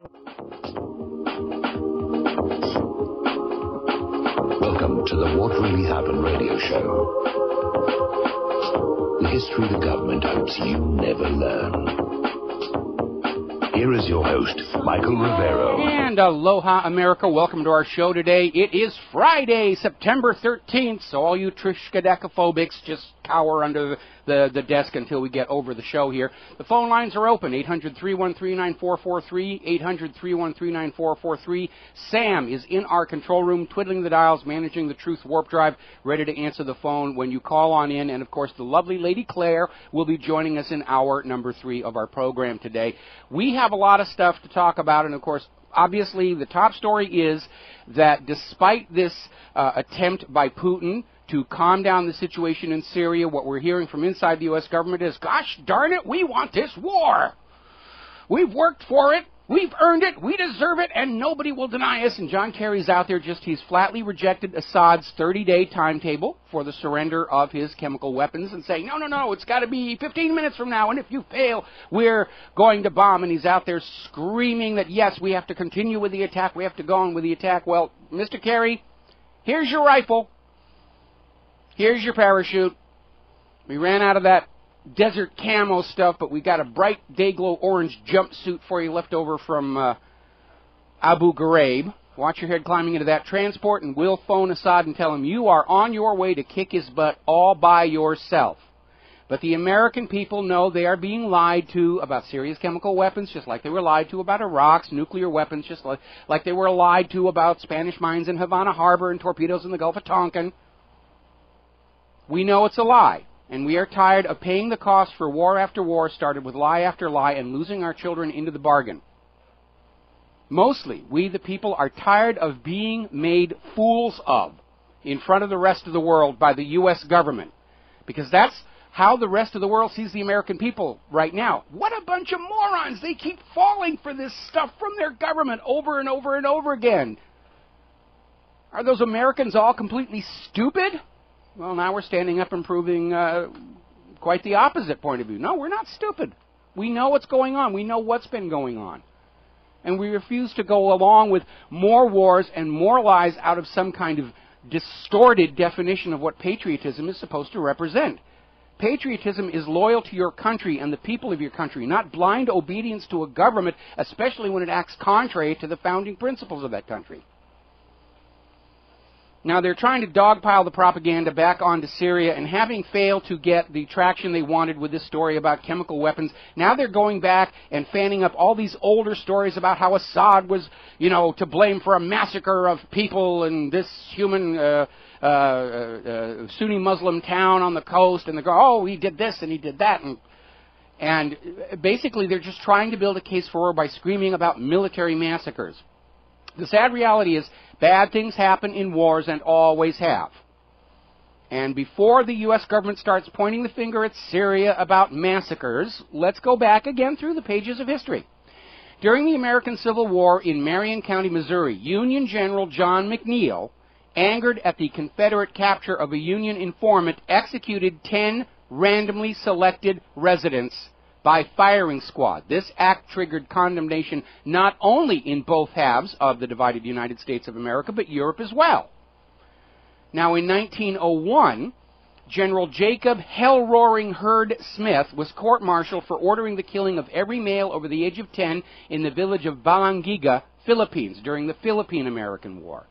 Welcome to the What Really Happened radio show. The history the government hopes you never learn. Here is your host, Michael Rivero. And aloha, America. Welcome to our show today. It is Friday, September 13th, so all you Trishkadekaphobics just cower under the desk until we get over the show here. The phone lines are open, 800-313-9443, 800-313-9443. Sam is in our control room, twiddling the dials, managing the Truth Warp Drive, ready to answer the phone when you call on in. And, of course, the lovely Lady Claire will be joining us in hour number 3 of our program today. We have a lot of stuff to talk about, and, of course, obviously the top story is that despite this attempt by Putin to calm down the situation in Syria, what we're hearing from inside the U.S. government is, gosh darn it, we want this war. We've worked for it. We've earned it. We deserve it, and nobody will deny us. And John Kerry's out there he's flatly rejected Assad's 30-day timetable for the surrender of his chemical weapons and saying, no, it's got to be 15 minutes from now, and if you fail, we're going to bomb. And he's out there screaming that, yes, we have to continue with the attack. We have to go on with the attack. Well, Mr. Kerry, here's your rifle. Here's your parachute. We ran out of that desert camo stuff, but we got a bright day-glow orange jumpsuit for you left over from Abu Ghraib. Watch your head climbing into that transport, and we'll phone Assad and tell him you are on your way to kick his butt all by yourself. But the American people know they are being lied to about Syria's chemical weapons, just like they were lied to about Iraq's nuclear weapons, just like they were lied to about Spanish mines in Havana Harbor and torpedoes in the Gulf of Tonkin. We know it's a lie, and we are tired of paying the cost for war after war started with lie after lie and losing our children into the bargain. Mostly, we the people are tired of being made fools of in front of the rest of the world by the U.S. government, because that's how the rest of the world sees the American people right now. What a bunch of morons! They keep falling for this stuff from their government over and over and over again. Are those Americans all completely stupid? Well, now we're standing up and proving quite the opposite point of view. No, we're not stupid. We know what's going on. We know what's been going on. And we refuse to go along with more wars and more lies out of some kind of distorted definition of what patriotism is supposed to represent. Patriotism is loyal to your country and the people of your country, not blind obedience to a government, especially when it acts contrary to the founding principles of that country. Now, they're trying to dogpile the propaganda back onto Syria, and having failed to get the traction they wanted with this story about chemical weapons, now they're going back and fanning up all these older stories about how Assad was, to blame for a massacre of people in this human Sunni Muslim town on the coast, and they go, oh, he did this and he did that, and basically they're just trying to build a case for war by screaming about military massacres. The sad reality is bad things happen in wars and always have. And before the U.S. government starts pointing the finger at Syria about massacres, let's go back again through the pages of history. During the American Civil War in Marion County, Missouri, Union General John McNeil, angered at the Confederate capture of a Union informant, executed 10 randomly selected residents by firing squad. This act triggered condemnation not only in both halves of the divided United States of America, but Europe as well. Now, in 1901, General Jacob Hell-Roaring Hurd Smith was court-martialed for ordering the killing of every male over the age of 10 in the village of Balangiga, Philippines, during the Philippine-American War.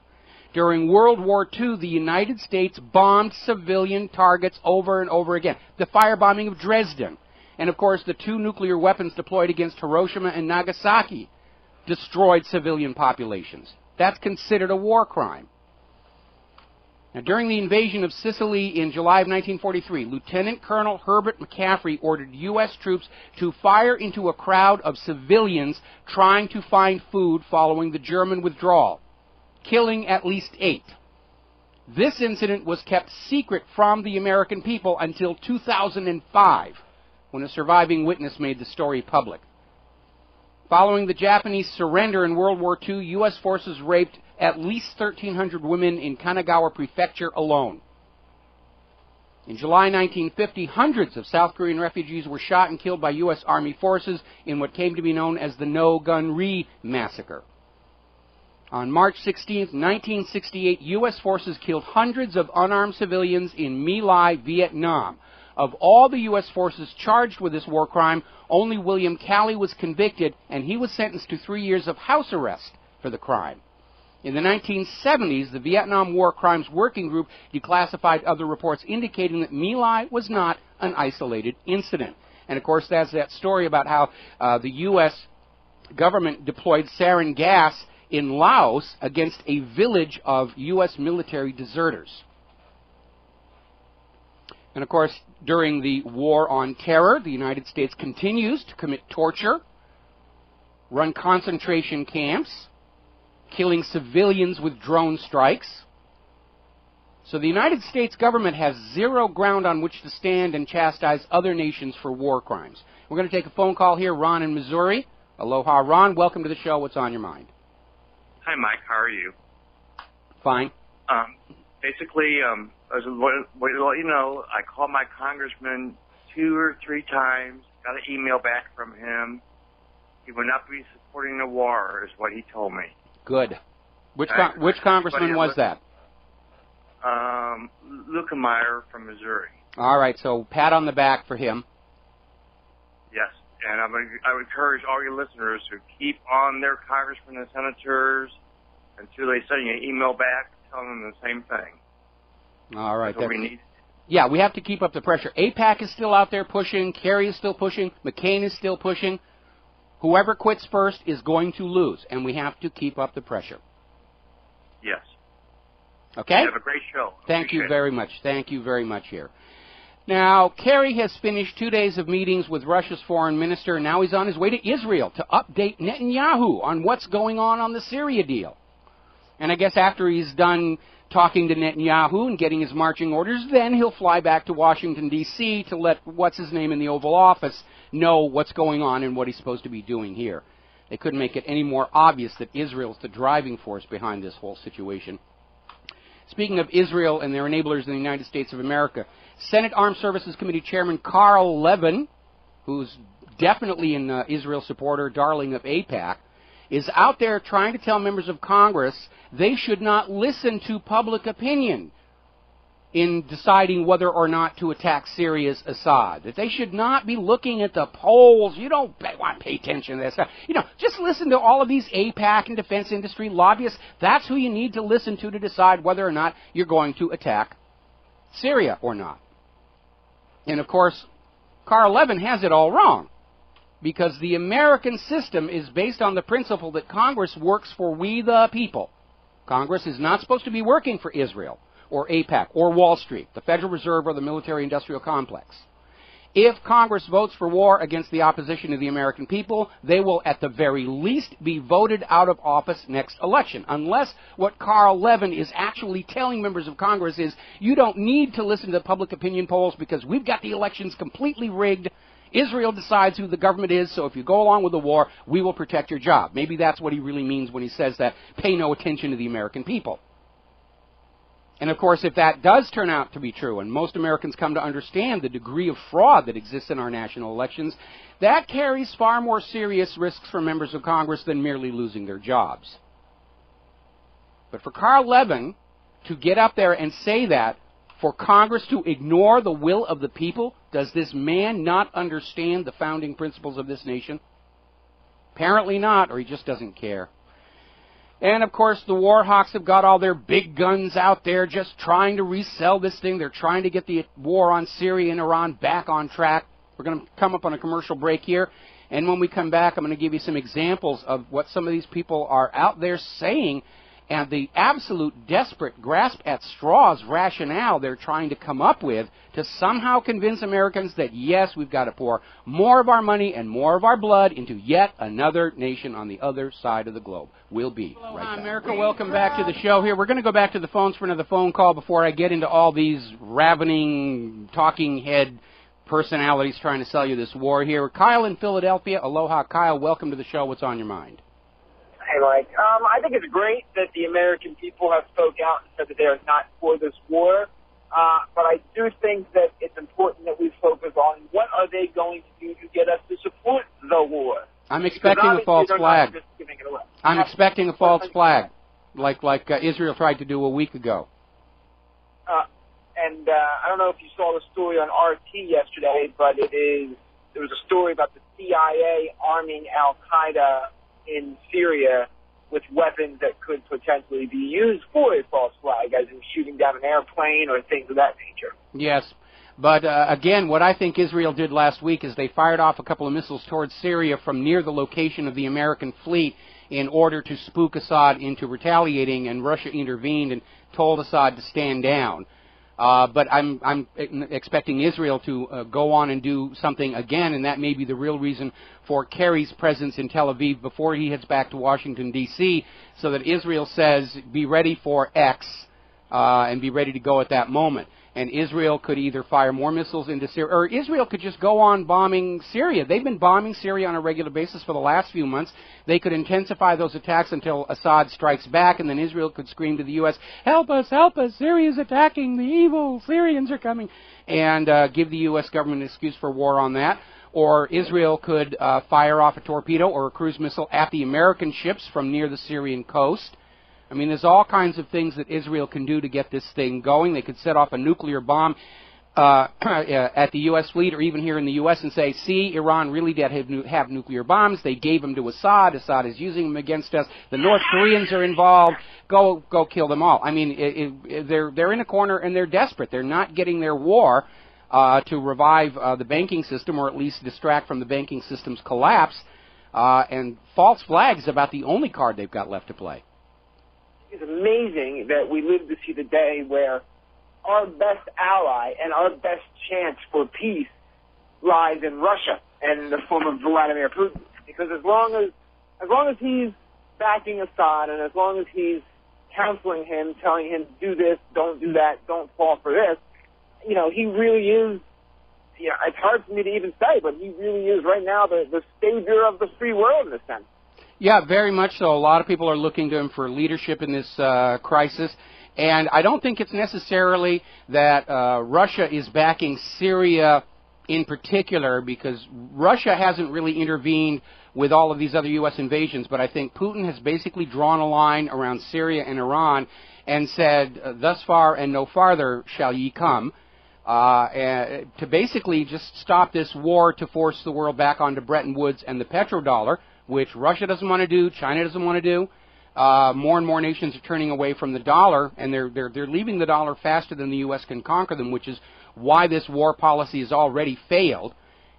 During World War II, the United States bombed civilian targets over and over again. The firebombing of Dresden, and, of course, the 2 nuclear weapons deployed against Hiroshima and Nagasaki destroyed civilian populations. That's considered a war crime. Now, during the invasion of Sicily in July of 1943, Lieutenant Colonel Herbert McCaffrey ordered U.S. troops to fire into a crowd of civilians trying to find food following the German withdrawal, killing at least 8. This incident was kept secret from the American people until 2005. When a surviving witness made the story public. Following the Japanese surrender in World War II, U.S. forces raped at least 1,300 women in Kanagawa Prefecture alone. In July 1950, hundreds of South Korean refugees were shot and killed by U.S. Army forces in what came to be known as the No Gun Ri massacre. On March 16, 1968, U.S. forces killed hundreds of unarmed civilians in My Lai, Vietnam. Of all the U.S. forces charged with this war crime, only William Calley was convicted, and he was sentenced to 3 years of house arrest for the crime. In the 1970s, the Vietnam War Crimes Working Group declassified other reports indicating that My Lai was not an isolated incident. And, of course, that's that story about how the U.S. government deployed sarin gas in Laos against a village of U.S. military deserters. And, of course, during the War on Terror, the United States continues to commit torture, run concentration camps, killing civilians with drone strikes. So the United States government has zero ground on which to stand and chastise other nations for war crimes. We're going to take a phone call here. Ron in Missouri. Aloha, Ron. Welcome to the show. What's on your mind? Hi, Mike. How are you? Fine. Basically, as what to let you know, I called my congressman 2 or 3 times, got an email back from him. He would not be supporting the war, is what he told me. Good. Which congressman was that? Lukemeyer from Missouri. All right, so pat on the back for him. Yes, and I would encourage all your listeners to keep on their congressmen and senators until they send you an email back telling them the same thing. All right. That's what we need. Yeah, we have to keep up the pressure. AIPAC is still out there pushing. Kerry is still pushing. McCain is still pushing. Whoever quits first is going to lose, and we have to keep up the pressure. Yes. Okay? You have a great show. Thank you very much. Thank you very much here. Now, Kerry has finished 2 days of meetings with Russia's foreign minister, and now he's on his way to Israel to update Netanyahu on what's going on the Syria deal. And I guess after he's done talking to Netanyahu and getting his marching orders, then he'll fly back to Washington, D.C. to let what's-his-name in the Oval Office know what's going on and what he's supposed to be doing here. They couldn't make it any more obvious that Israel's the driving force behind this whole situation. Speaking of Israel and their enablers in the United States of America, Senate Armed Services Committee Chairman Carl Levin, who's definitely an Israel supporter, darling of AIPAC, is out there trying to tell members of Congress they should not listen to public opinion in deciding whether or not to attack Syria's Assad. That they should not be looking at the polls. You don't want to pay attention to that stuff. You know, just listen to all of these AIPAC and defense industry lobbyists. That's who you need to listen to decide whether or not you're going to attack Syria or not. And, of course, Carl Levin has it all wrong, because the American system is based on the principle that Congress works for we the people. Congress is not supposed to be working for Israel or AIPAC or Wall Street, the Federal Reserve or the military-industrial complex. If Congress votes for war against the opposition of the American people, they will at the very least be voted out of office next election, unless what Carl Levin is actually telling members of Congress is, you don't need to listen to public opinion polls because we've got the elections completely rigged. Israel decides who the government is, so if you go along with the war, we will protect your job. Maybe that's what he really means when he says that, pay no attention to the American people. And, of course, if that does turn out to be true, and most Americans come to understand the degree of fraud that exists in our national elections, that carries far more serious risks for members of Congress than merely losing their jobs. But for Carl Levin to get up there and say that, for Congress to ignore the will of the people, does this man not understand the founding principles of this nation? Apparently not, or he just doesn't care. And, of course, the war hawks have got all their big guns out there just trying to resell this thing. They're trying to get the war on Syria and Iran back on track. We're going to come up on a commercial break here. And when we come back, I'm going to give you some examples of what some of these people are out there saying and the absolute desperate grasp at straws rationale they're trying to come up with to somehow convince Americans that, yes, we've got to pour more of our money and more of our blood into yet another nation on the other side of the globe. We'll be right back. America, welcome back to the show here. We're going to go back to the phones for another phone call before I get into all these ravening, talking head personalities trying to sell you this war here. Kyle in Philadelphia. Aloha, Kyle. Welcome to the show. What's on your mind? Hey, Mike. I think it's great that the American people have spoke out and said that they are not for this war. But I do think that it's important that we focus on what are they going to do to get us to support the war. I'm expecting a false flag. I'm expecting a false flag, like Israel tried to do a week ago. And I don't know if you saw the story on RT yesterday, but there was a story about the CIA arming Al-Qaeda in Syria with weapons that could potentially be used for a false flag, as in shooting down an airplane or things of that nature. Yes. But, again, what I think Israel did last week is they fired off a couple of missiles towards Syria from near the location of the American fleet in order to spook Assad into retaliating, and Russia intervened and told Assad to stand down. But I'm expecting Israel to go on and do something again, and that may be the real reason for Kerry's presence in Tel Aviv before he heads back to Washington, D.C., so that Israel says, be ready for X, and be ready to go at that moment. And Israel could either fire more missiles into Syria, or Israel could just go on bombing Syria. They've been bombing Syria on a regular basis for the last few months. They could intensify those attacks until Assad strikes back, and then Israel could scream to the U.S., help us, Syria's attacking, the evil Syrians are coming, and give the U.S. government an excuse for war on that. Or Israel could fire off a torpedo or a cruise missile at the American ships from near the Syrian coast. I mean, there's all kinds of things that Israel can do to get this thing going. They could set off a nuclear bomb at the U.S. fleet or even here in the U.S. and say, see, Iran really did have nuclear bombs. They gave them to Assad. Assad is using them against us. The North Koreans are involved. Go kill them all. I mean, they're in a corner and they're desperate. They're not getting their war to revive the banking system, or at least distract from the banking system's collapse. And false flag is about the only card they've got left to play. It's amazing that we live to see the day where our best ally and our best chance for peace lies in Russia and in the form of Vladimir Putin. Because as long as he's backing Assad, and as long as he's counseling him, telling him, do this, don't do that, don't fall for this, you know, he really is, you know, it's hard for me to even say, but he really is right now the savior of the free world in a sense. Yeah, very much so. A lot of people are looking to him for leadership in this crisis. And I don't think it's necessarily that Russia is backing Syria in particular, because Russia hasn't really intervened with all of these other U.S. invasions. But I think Putin has basically drawn a line around Syria and Iran and said, thus far and no farther shall ye come, to basically just stop this war, to force the world back onto Bretton Woods and the petrodollar, which Russia doesn't want to do, China doesn't want to do. More and more nations are turning away from the dollar, and they're leaving the dollar faster than the U.S. can conquer them, which is why this war policy has already failed.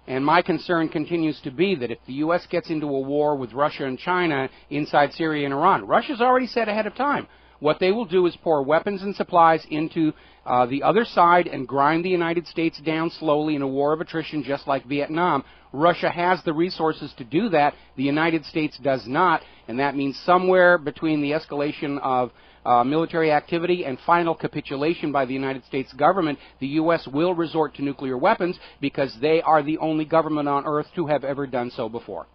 And my concern continues to be that if the U.S. gets into a war with Russia and China inside Syria and Iran, Russia's already said ahead of time, what they will do is pour weapons and supplies into the other side and grind the United States down slowly in a war of attrition, just like Vietnam. Russia has the resources to do that. The United States does not, and that means somewhere between the escalation of military activity and final capitulation by the United States government, the U.S. will resort to nuclear weapons, because they are the only government on earth to have ever done so before.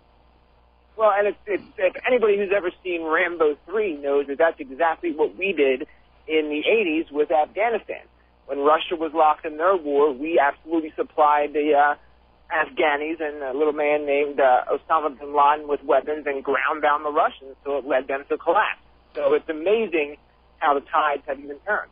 Well, and if anybody who's ever seen Rambo 3 knows that that's exactly what we did in the 80s with Afghanistan. When Russia was locked in their war, we absolutely supplied the Afghanis and a little man named Osama bin Laden with weapons and ground down the Russians, so it led them to collapse. So it's amazing how the tides have even turned.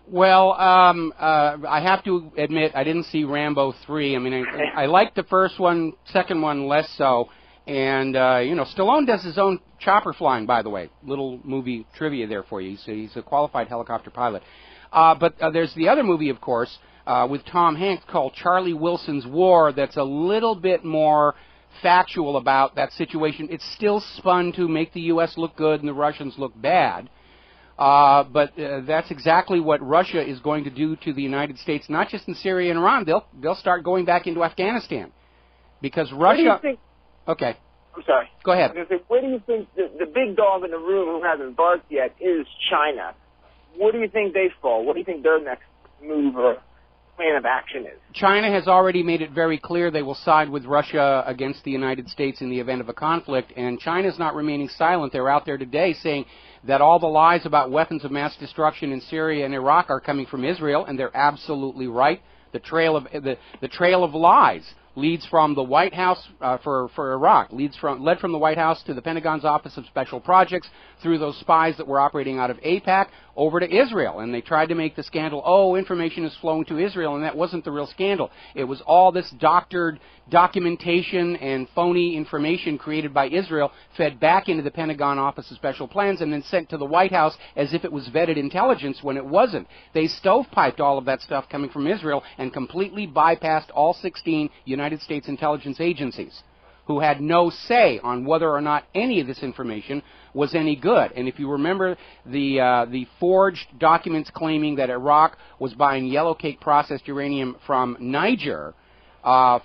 Well, I have to admit, I didn't see Rambo 3. I mean, I liked the first one, second one less so. And, you know, Stallone does his own chopper flying, by the way. Little movie trivia there for you. So he's a qualified helicopter pilot. But there's the other movie, of course, with Tom Hanks called Charlie Wilson's War, that's a little bit more factual about that situation. It's still spun to make the U.S. look good and the Russians look bad. But that's exactly what Russia is going to do to the United States, not just in Syria and Iran. They'll start going back into Afghanistan. Because Russia... Okay. I'm sorry. Go ahead. Where do you think the big dog in the room who hasn't barked yet is China? Where do you think they fall? What do you think their next move or plan of action is. China has already made it very clear they will side with Russia against the United States in the event of a conflict, and China's not remaining silent. They're out there today saying that all the lies about weapons of mass destruction in Syria and Iraq are coming from Israel, and they're absolutely right. The trail of lies leads from the White House for Iraq, led from the White House to the Pentagon's Office of Special Projects, through those spies that were operating out of AIPAC, over to Israel. And they tried to make the scandal, oh, information is flowing to Israel, and that wasn't the real scandal. It was all this doctored documentation and phony information created by Israel, fed back into the Pentagon Office of Special Plans, and then sent to the White House as if it was vetted intelligence when it wasn't. They stovepiped all of that stuff coming from Israel and completely bypassed all 16 United States intelligence agencies, who had no say on whether or not any of this information was any good. And if you remember the forged documents claiming that Iraq was buying yellow cake processed uranium from Niger,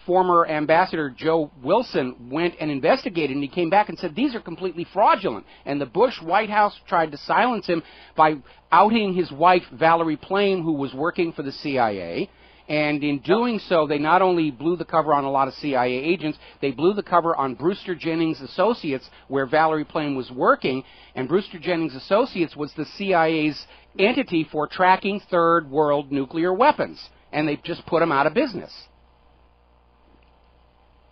former Ambassador Joe Wilson went and investigated, and he came back and said these are completely fraudulent. And the Bush White House tried to silence him by outing his wife, Valerie Plame, who was working for the CIA. And in doing so, they not only blew the cover on a lot of CIA agents, they blew the cover on Brewster Jennings Associates, where Valerie Plame was working, and Brewster Jennings Associates was the CIA's entity for tracking third world nuclear weapons. And they just put them out of business.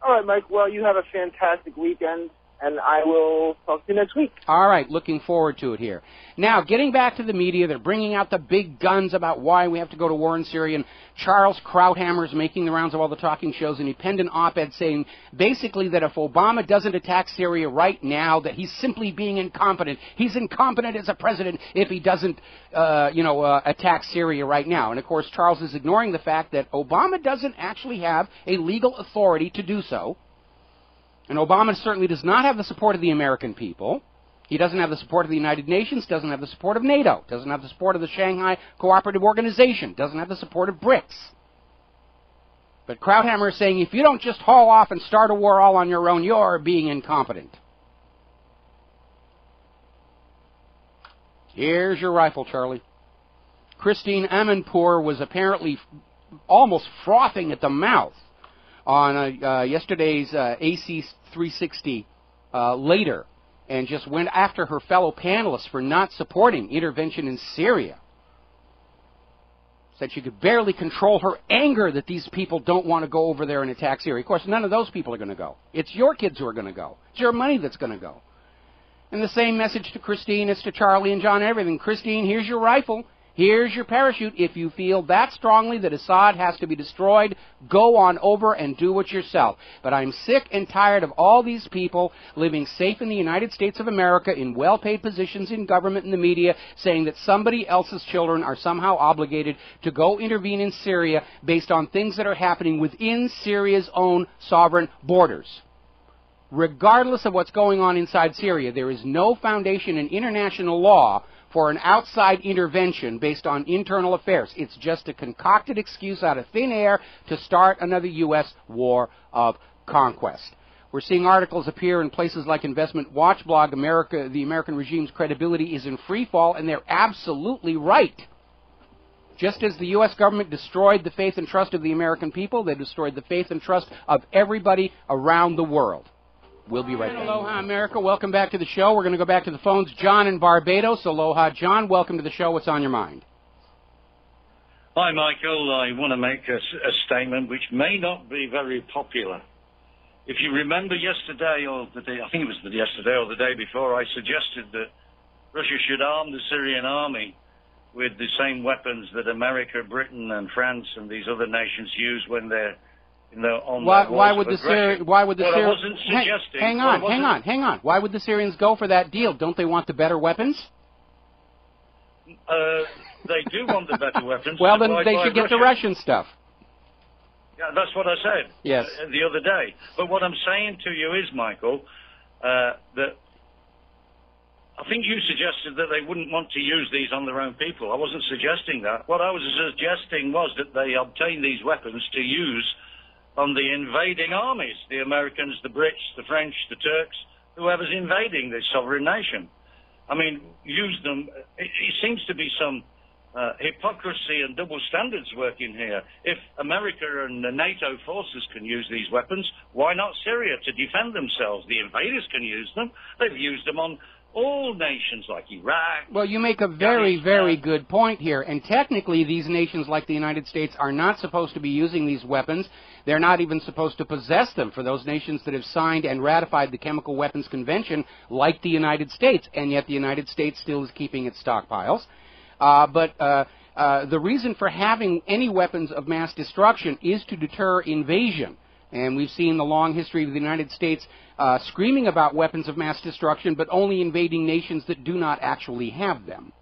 All right, Mike. Well, you have a fantastic weekend, and I will talk to you next week. All right, looking forward to it here. Now, getting back to the media, they're bringing out the big guns about why we have to go to war in Syria, and Charles Krauthammer is making the rounds of all the talking shows, and he penned an op-ed saying basically that if Obama doesn't attack Syria right now, that he's simply being incompetent. He's incompetent as a president if he doesn't, attack Syria right now. And, of course, Charles is ignoring the fact that Obama doesn't actually have a legal authority to do so. And Obama certainly does not have the support of the American people. He doesn't have the support of the United Nations, doesn't have the support of NATO, doesn't have the support of the Shanghai Cooperative Organization, doesn't have the support of BRICS. But Krauthammer is saying if you don't just haul off and start a war all on your own, you're being incompetent. Here's your rifle, Charlie. Christine Amanpour was apparently almost frothing at the mouth on yesterday's AC 360 later, and just went after her fellow panelists for not supporting intervention in Syria. Said she could barely control her anger that these people don't want to go over there and attack Syria. Of course, none of those people are going to go. It's your kids who are going to go. It's your money that's going to go. And the same message to Christine as to Charlie and John and everything. Christine, here's your rifle. Here's your parachute. If you feel that strongly that Assad has to be destroyed, go on over and do it yourself. But I'm sick and tired of all these people living safe in the United States of America in well-paid positions in government and the media saying that somebody else's children are somehow obligated to go intervene in Syria based on things that are happening within Syria's own sovereign borders. Regardless of what's going on inside Syria, there is no foundation in international law for an outside intervention based on internal affairs. It's just a concocted excuse out of thin air to start another U.S. war of conquest. We're seeing articles appear in places like Investment Watch blog, the American regime's credibility is in free fall, and they're absolutely right. Just as the U.S. government destroyed the faith and trust of the American people, they destroyed the faith and trust of everybody around the world. We'll be right back. Aloha, America. Welcome back to the show. We're going to go back to the phones. John in Barbados. Aloha, John. Welcome to the show. What's on your mind? Hi, Michael. I want to make a statement which may not be very popular. If you remember yesterday, or the day, I think it was yesterday or the day before, I suggested that Russia should arm the Syrian army with the same weapons that America, Britain, and France and these other nations use when they're Why would the Syrians? I wasn't suggesting. Hang on. Why would the Syrians go for that deal? Don't they want the better weapons? They do want the better weapons. Well, then they should get the Russian stuff. Yeah, that's what I said. Yes. The other day. But what I'm saying to you is, Michael, that I think you suggested that they wouldn't want to use these on their own people. I wasn't suggesting that. What I was suggesting was that they obtain these weapons to use on the invading armies, the Americans, the Brits, the French, the Turks, whoever's invading this sovereign nation. I mean, use them. It seems to be some hypocrisy and double standards working here. If America and the NATO forces can use these weapons, why not Syria to defend themselves? The invaders can use them. They've used them on all nations like Iraq. Well, you make a very, very good point here. And technically, these nations like the United States are not supposed to be using these weapons. They're not even supposed to possess them for those nations that have signed and ratified the Chemical Weapons Convention like the United States. And yet the United States still is keeping its stockpiles. But the reason for having any weapons of mass destruction is to deter invasion. And we've seen the long history of the United States screaming about weapons of mass destruction, but only invading nations that do not actually have them.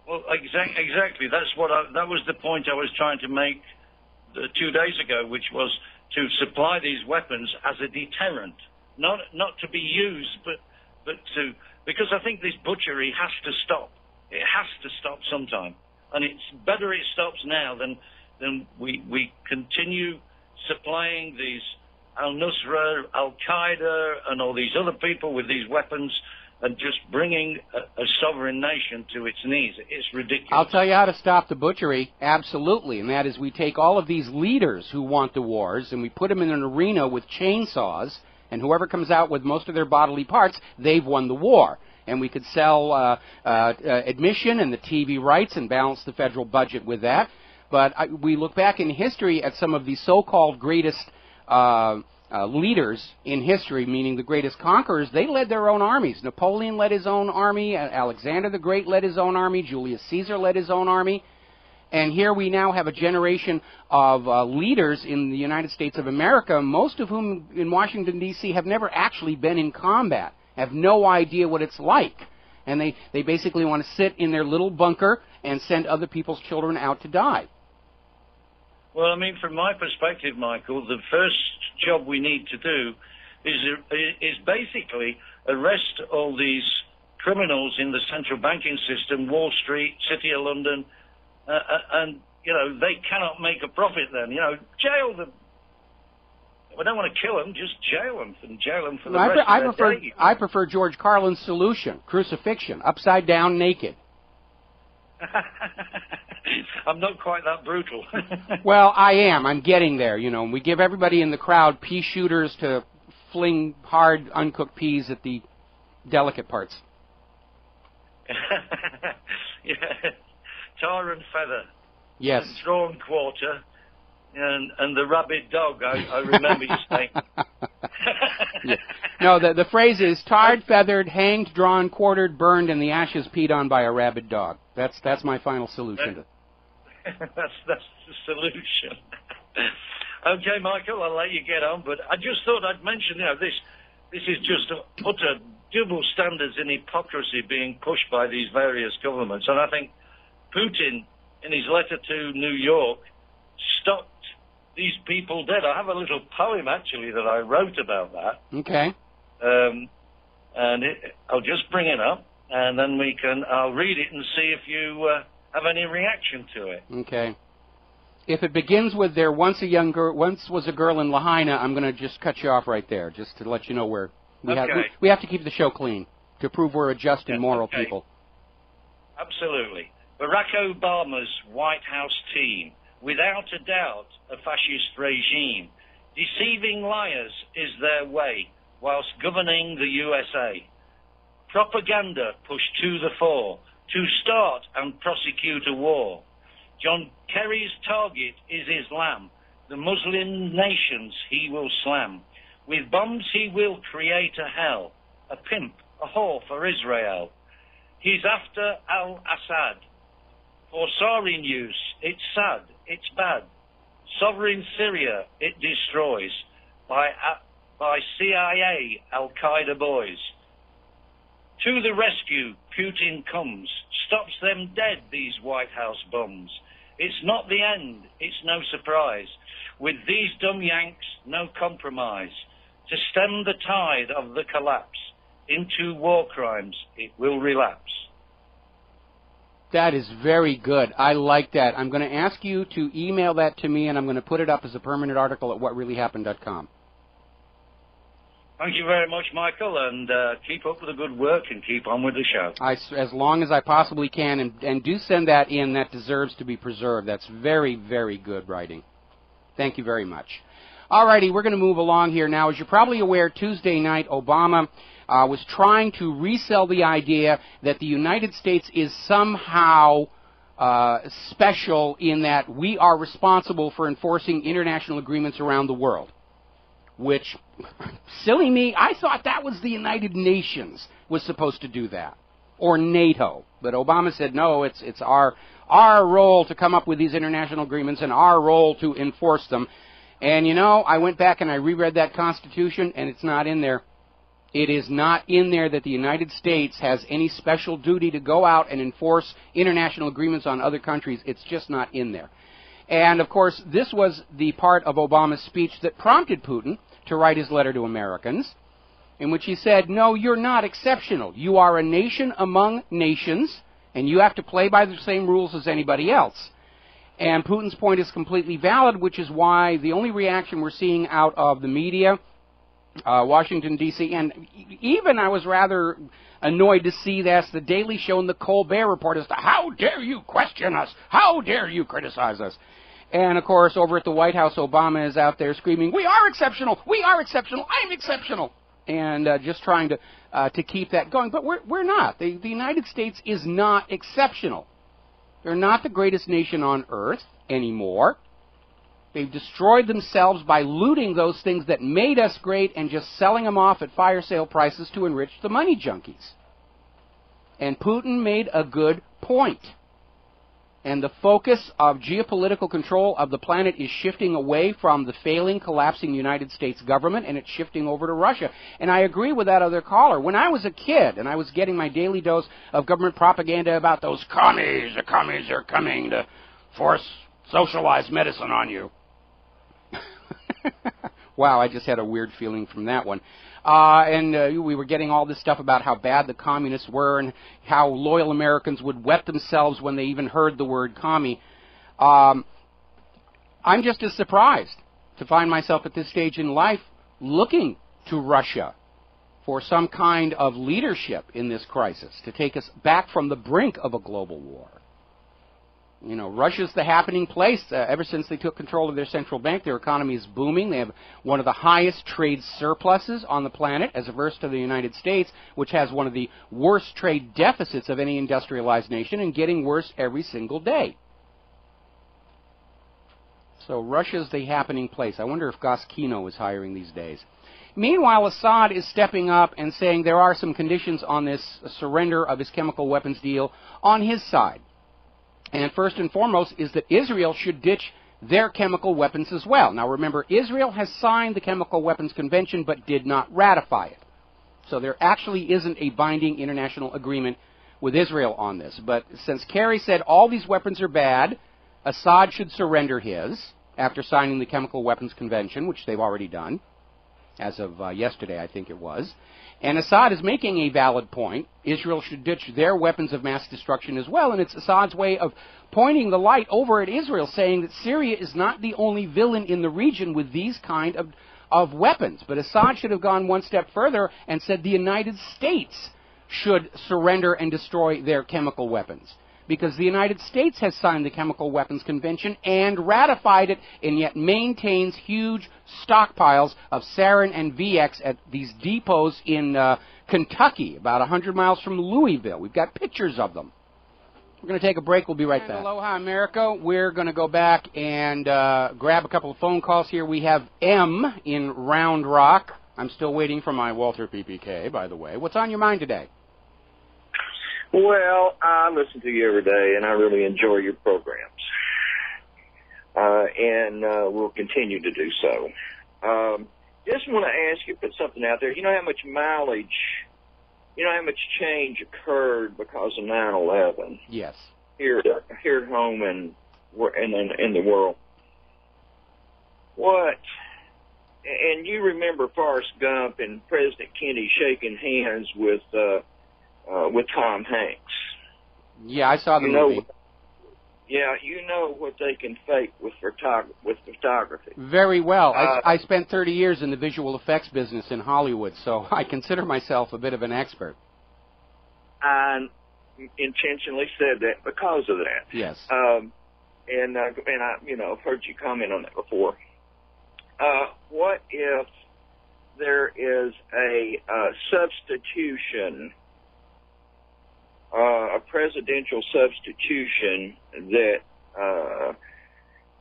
Well, exactly. That was the point I was trying to make 2 days ago, which was to supply these weapons as a deterrent, not to be used, but to, because I think this butchery has to stop. It has to stop sometime, and it's better it stops now than we continue supplying these al-Nusra, al-Qaeda, and all these other people with these weapons and just bringing a sovereign nation to its knees. It's ridiculous. I'll tell you how to stop the butchery, absolutely, and that is we take all of these leaders who want the wars and we put them in an arena with chainsaws, and whoever comes out with most of their bodily parts, they've won the war. And we could sell admission and the TV rights and balance the federal budget with that. But we look back in history at some of the so-called greatest leaders in history, meaning the greatest conquerors. They led their own armies. Napoleon led his own army. Alexander the Great led his own army. Julius Caesar led his own army. And here we now have a generation of leaders in the United States of America, most of whom in Washington, D.C. have never actually been in combat, have no idea what it's like. And they basically want to sit in their little bunker and send other people's children out to die. Well, I mean, from my perspective, Michael, the first job we need to do is basically arrest all these criminals in the central banking system, Wall Street, City of London, and, you know, they cannot make a profit then. You know, jail them. We don't want to kill them, just jail them and jail them for the rest of their day. I prefer George Carlin's solution, crucifixion, upside down, naked. I'm not quite that brutal. Well, I am. I'm getting there, you know. We give everybody in the crowd pea shooters to fling hard, uncooked peas at the delicate parts. Yeah. Tar and feather. Yes. And drawn quarter. And the rabid dog, I remember you saying. Yeah. No, the phrase is tarred, feathered, hanged, drawn, quartered, burned, and the ashes peed on by a rabid dog. That's my final solution. That's the solution. Okay, Michael, I'll let you get on, but I just thought I'd mention, you know, this is just utter double standards and hypocrisy being pushed by these various governments, and I think Putin, in his letter to New York, stopped these people dead. I have a little poem, actually, that I wrote about that. Okay. And I'll just bring it up, and then I'll read it and see if you have any reaction to it. Okay. If it begins with there once was a girl in Lahaina, I'm going to just cut you off right there, just to let you know where we have to keep the show clean to prove we're a just and moral people. Absolutely. Barack Obama's White House team, without a doubt, a fascist regime. Deceiving liars is their way, whilst governing the USA. Propaganda pushed to the fore, to start and prosecute a war. John Kerry's target is Islam. The Muslim nations he will slam. With bombs he will create a hell, a pimp, a whore for Israel. He's after al-Assad. For sarin use, it's sad, it's bad. Sovereign Syria, it destroys. By CIA, Al-Qaeda boys. To the rescue, Putin comes. Stops them dead, these White House bums. It's not the end, it's no surprise. With these dumb Yanks, no compromise. To stem the tide of the collapse, into war crimes, it will relapse. That is very good. I like that. I'm going to ask you to email that to me, and I'm going to put it up as a permanent article at whatreallyhappened.com. Thank you very much, Michael, and keep up with the good work and keep on with the show. As long as I possibly can, and do send that in. That deserves to be preserved. That's very, very good writing. Thank you very much. All righty, we're going to move along here now. As you're probably aware, Tuesday night, Obama was trying to resell the idea that the United States is somehow special in that we are responsible for enforcing international agreements around the world. Which, silly me, I thought that was the United Nations was supposed to do that, or NATO. But Obama said, no, it's our role to come up with these international agreements and our role to enforce them. And, you know, I went back and I reread that Constitution, and it's not in there. It is not in there that the United States has any special duty to go out and enforce international agreements on other countries. It's just not in there. And, of course, this was the part of Obama's speech that prompted Putin to write his letter to Americans, in which he said, no, you're not exceptional. You are a nation among nations, and you have to play by the same rules as anybody else. And Putin's point is completely valid, which is why the only reaction we're seeing out of the media, Washington, D.C., and even I was rather annoyed to see that's the Daily Show and the Colbert Report as to how dare you question us, how dare you criticize us. And, of course, over at the White House, Obama is out there screaming, we are exceptional, I'm exceptional, and just trying to keep that going. But we're not. The United States is not exceptional. They're not the greatest nation on earth anymore. They've destroyed themselves by looting those things that made us great and just selling them off at fire sale prices to enrich the money junkies. And Putin made a good point. And the focus of geopolitical control of the planet is shifting away from the failing, collapsing United States government, and it's shifting over to Russia. And I agree with that other caller. When I was a kid and I was getting my daily dose of government propaganda about those commies, the commies are coming to force socialized medicine on you. Wow, I just had a weird feeling from that one. We were getting all this stuff about how bad the communists were and how loyal Americans would wet themselves when they even heard the word commie. I'm just as surprised to find myself at this stage in life looking to Russia for some kind of leadership in this crisis to take us back from the brink of a global war. You know, Russia's the happening place. Ever since they took control of their central bank, their economy is booming. They have one of the highest trade surpluses on the planet, as opposed to the United States, which has one of the worst trade deficits of any industrialized nation, and getting worse every single day. So Russia's the happening place. I wonder if Goskino is hiring these days. Meanwhile, Assad is stepping up and saying there are some conditions on this surrender of his chemical weapons deal on his side. And first and foremost is that Israel should ditch their chemical weapons as well. Now remember, Israel has signed the Chemical Weapons Convention but did not ratify it. So there actually isn't a binding international agreement with Israel on this. But since Kerry said all these weapons are bad, Assad should surrender his after signing the Chemical Weapons Convention, which they've already done, as of yesterday I think it was. And Assad is making a valid point. Israel should ditch their weapons of mass destruction as well, and it's Assad's way of pointing the light over at Israel, saying that Syria is not the only villain in the region with these kind of weapons. But Assad should have gone one step further and said the United States should surrender and destroy their chemical weapons. Because the United States has signed the Chemical Weapons Convention and ratified it, and yet maintains huge stockpiles of sarin and VX at these depots in Kentucky, about 100 miles from Louisville. We've got pictures of them. We're going to take a break. We'll be right back. Aloha, America. We're going to go back and grab a couple of phone calls here. We have M in Round Rock. I'm still waiting for my Walter PPK, by the way. What's on your mind today? Well, I listen to you every day, and I really enjoy your programs. And we'll continue to do so. Just want to ask you, put something out there. You know how much mileage, you know how much change occurred because of 9/11? Yes. Here at home and in the world. What? And you remember Forrest Gump and President Kennedy shaking hands with Tom Hanks. Yeah, I saw the movie. Yeah, you know what they can fake with photography. Very well. I spent 30 years in the visual effects business in Hollywood, so I consider myself a bit of an expert. I intentionally said that because of that. Yes. And I, I've heard you comment on that before. What if there is a substitution, a presidential substitution that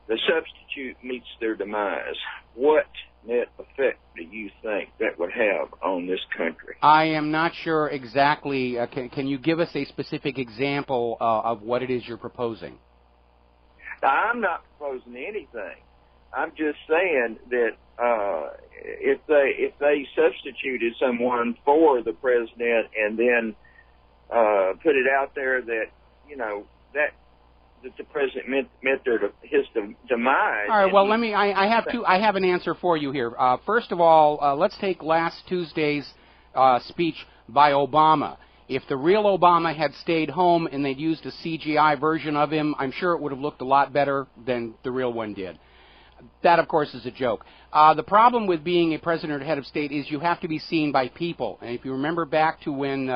the substitute meets their demise? What net effect do you think that would have on this country? I am not sure exactly. Can you give us a specific example of what it is you're proposing? Now, I'm not proposing anything. I'm just saying that if they substituted someone for the president and then put it out there that that the president meant his demise. All right. Well, I have an answer for you here. First of all, let's take last Tuesday's speech by Obama. If the real Obama had stayed home and they'd used a CGI version of him, I'm sure it would have looked a lot better than the real one did. That, of course, is a joke. The problem with being a president or head of state is you have to be seen by people. And if you remember back to when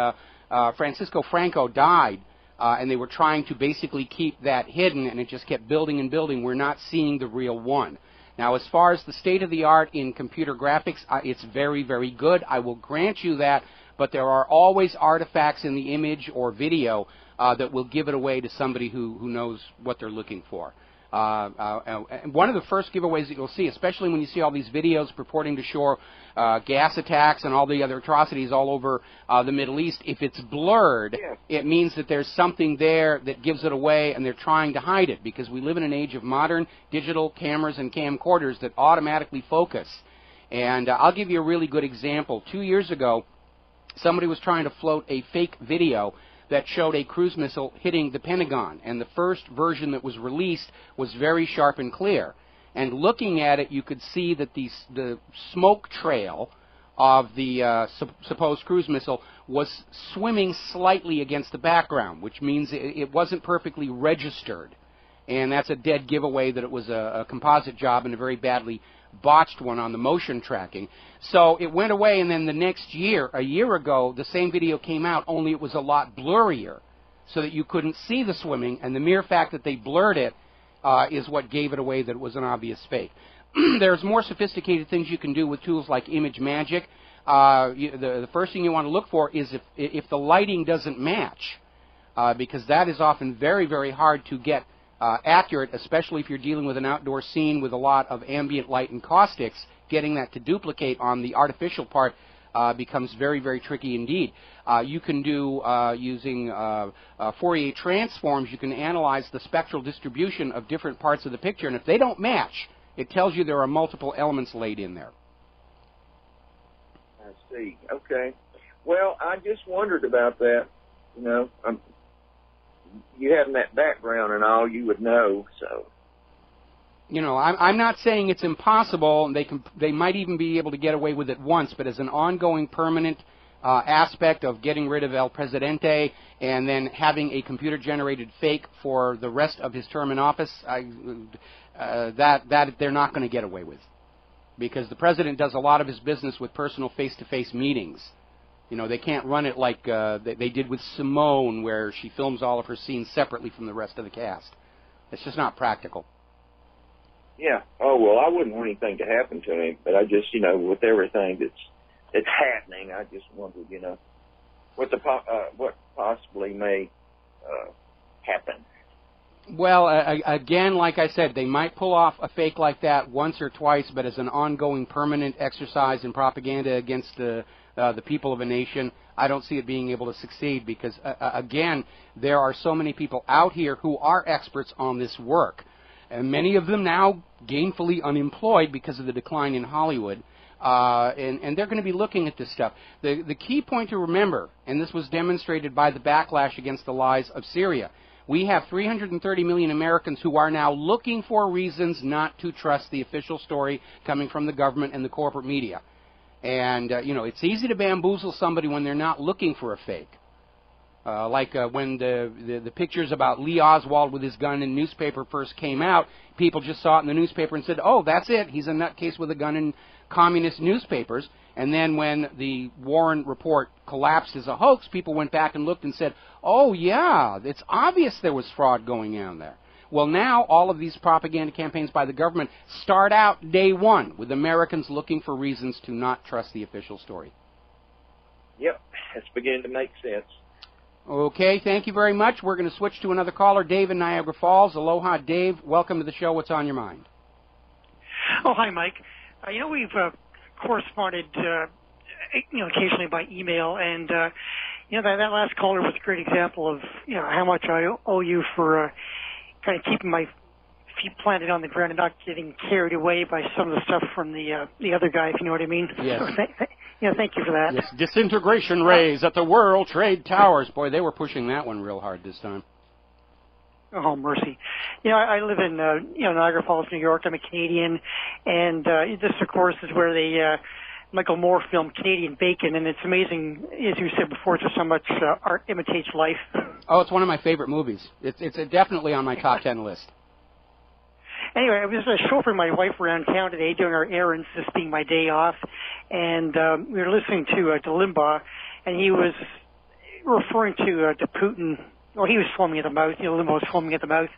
Francisco Franco died, and they were trying to basically keep that hidden, and it just kept building and building, we're not seeing the real one. Now, as far as the state of the art in computer graphics, it's very, very good. I will grant you that. But there are always artifacts in the image or video that will give it away to somebody who knows what they're looking for. And one of the first giveaways that you'll see, especially when you see all these videos purporting to show gas attacks and all the other atrocities all over the Middle East, if it's blurred, it means that there's something there that gives it away, and they're trying to hide it, because we live in an age of modern digital cameras and camcorders that automatically focus. And I'll give you a really good example. 2 years ago, somebody was trying to float a fake video that showed a cruise missile hitting the Pentagon, and the first version that was released was very sharp and clear. And looking at it, you could see that the smoke trail of the supposed cruise missile was swimming slightly against the background, which means it wasn't perfectly registered. And that's a dead giveaway that it was a composite job and a very badly botched one on the motion tracking. So it went away, and then the next year, a year ago, the same video came out, only it was a lot blurrier, so that you couldn't see the swimming, and the mere fact that they blurred it is what gave it away that it was an obvious fake. There's more sophisticated things you can do with tools like image magic. The first thing you want to look for is if the lighting doesn't match, because that is often very, very hard to get accurate, especially if you're dealing with an outdoor scene with a lot of ambient light and caustics. Getting that to duplicate on the artificial part becomes very, very tricky indeed. You can do, using Fourier transforms, you can analyze the spectral distribution of different parts of the picture, and if they don't match, it tells you there are multiple elements laid in there. I see. Okay. Well, I just wondered about that. You having that background and all, you would know, so. I'm not saying it's impossible, and they might even be able to get away with it once, but as an ongoing permanent aspect of getting rid of El Presidente and then having a computer-generated fake for the rest of his term in office, that they're not going to get away with. Because the president does a lot of his business with personal face-to-face meetings. They can't run it like they did with Simone, where she films all of her scenes separately from the rest of the cast. It's just not practical. Yeah. Oh, well, I wouldn't want anything to happen to him, but I just, with everything that's happening, I just wondered, what possibly may happen. Well, again, like I said, they might pull off a fake like that once or twice, but as an ongoing permanent exercise in propaganda against the people of a nation, I don't see it being able to succeed because, again, there are so many people out here who are experts on this work, and many of them now gainfully unemployed because of the decline in Hollywood, and they're going to be looking at this stuff. The key point to remember, and this was demonstrated by the backlash against the lies of Syria, we have 330 million Americans who are now looking for reasons not to trust the official story coming from the government and the corporate media. And, it's easy to bamboozle somebody when they're not looking for a fake. When the pictures about Lee Oswald with his gun in newspaper first came out, people just saw it in the newspaper and said, oh, that's it, he's a nutcase with a gun in communist newspapers. And then when the Warren report collapsed as a hoax, people went back and looked and said, oh, yeah, it's obvious there was fraud going on there. Well, now all of these propaganda campaigns by the government start out day one with Americans looking for reasons to not trust the official story. Yep, it's beginning to make sense. Okay, thank you very much. We're going to switch to another caller, Dave in Niagara Falls. Aloha, Dave. Welcome to the show. What's on your mind? Oh, hi, Mike. We've corresponded, occasionally by email, and that last caller was a great example of how much I owe you for kind of keeping my feet planted on the ground and not getting carried away by some of the stuff from the other guy, if you know what I mean. Yes. So thank you for that. Yes, disintegration rays at the World Trade Towers. Boy, they were pushing that one real hard this time. Oh, mercy. I live in, Niagara Falls, New York. I'm a Canadian, and this, of course, is where the Michael Moore film Canadian Bacon, and it's amazing, as you said before, just how much art imitates life. Oh, it's one of my favorite movies. It's definitely on my top 10 list. Anyway, I was chauffeuring my wife around town today, doing our errands, this being my day off, and we were listening to Limbaugh, and he was referring to Putin. Well, he was foaming at the mouth. Limbaugh was foaming at the mouth,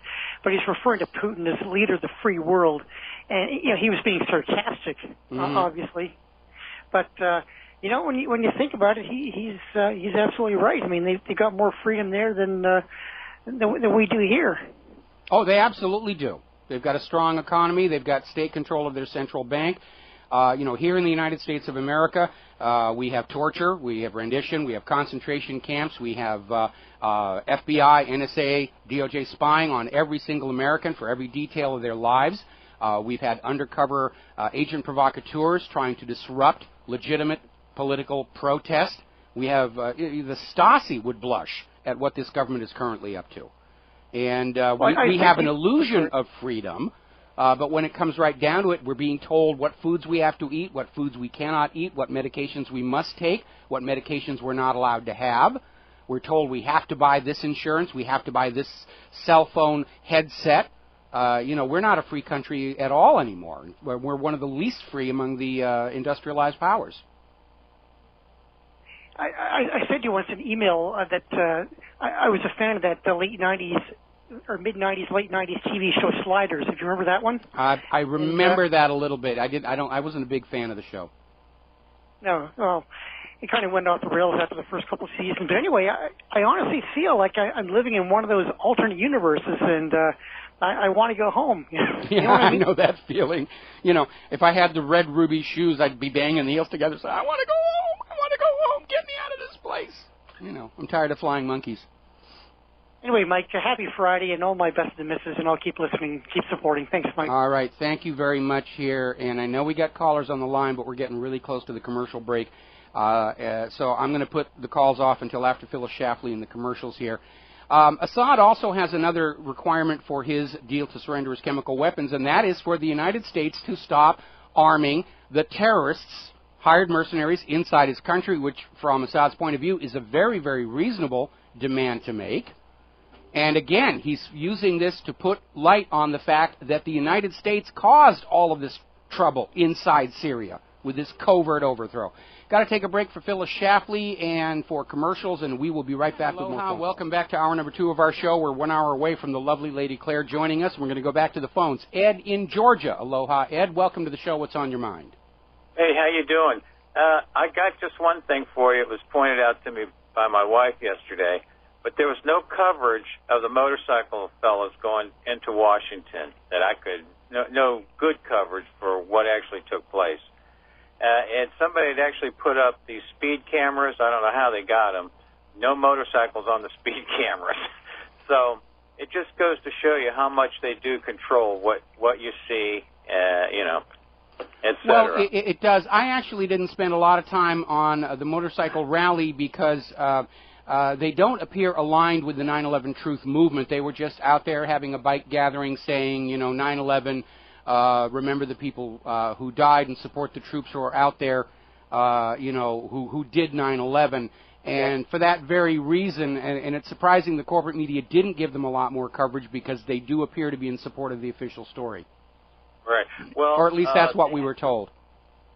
but he's referring to Putin as leader of the free world, and he was being sarcastic, obviously. But when you think about it, he's absolutely right. I mean, they got more freedom there than we do here. Oh, they absolutely do. They've got a strong economy. They've got state control of their central bank. Here in the United States of America, we have torture, we have rendition, we have concentration camps, we have FBI, NSA, DOJ spying on every single American for every detail of their lives. We've had undercover agent provocateurs trying to disrupt legitimate political protest. We have the Stasi would blush at what this government is currently up to. And we have an illusion of freedom, but when it comes right down to it, we're being told what foods we have to eat, what foods we cannot eat, what medications we must take, what medications we're not allowed to have. We're told we have to buy this insurance, we have to buy this cell phone headset. We're not a free country at all anymore. We're one of the least free among the industrialized powers. I sent you once an email that I was a fan of that late 90s or mid-90s, late 90s TV show Sliders. If you remember that one? I remember that a little bit. I wasn't a big fan of the show. No, well, it kind of went off the rails after the first couple of seasons. But anyway, I honestly feel like I'm living in one of those alternate universes, and I want to go home. You know what I mean? I know that feeling. If I had the red ruby shoes, I'd be banging the heels together, saying, I want to go home, I want to go home, get me out of this place. I'm tired of flying monkeys. Anyway, Mike, happy Friday, and all my best to the missus, and I'll keep listening, keep supporting. Thanks, Mike. All right, thank you very much here, and I know we got callers on the line, but we're getting really close to the commercial break, so I'm going to put the calls off until after Phyllis Schlafly and the commercials here. Assad also has another requirement for his deal to surrender his chemical weapons, and that is for the United States to stop arming the terrorists, hired mercenaries inside his country, which, from Assad's point of view, is a very, very reasonable demand to make. And again, he's using this to put light on the fact that the United States caused all of this trouble inside Syria with this covert overthrow. Got to take a break for Phyllis Schlafly and for commercials, and we will be right back with more. Welcome back to hour number 2 of our show. We're 1 hour away from the lovely Lady Claire joining us. We're going to go back to the phones. Ed in Georgia. Aloha, Ed. Welcome to the show. What's on your mind? Hey, how you doing? I got just one thing for you. It was pointed out to me by my wife yesterday. But there was no coverage of the motorcycle fellas going into Washington that I could, no good coverage for what actually took place. And somebody had actually put up these speed cameras. I don't know how they got them. No motorcycles on the speed cameras. So it just goes to show you how much they do control what you see, et cetera. Well, it does. I actually didn't spend a lot of time on the motorcycle rally because they don't appear aligned with the 9/11 Truth movement. They were just out there having a bike gathering saying, 9/11, remember the people who died and support the troops who are out there who did 9/11. And for that very reason, and it's surprising the corporate media didn't give them a lot more coverage because they do appear to be in support of the official story. Right. Well, or at least that's what we were told.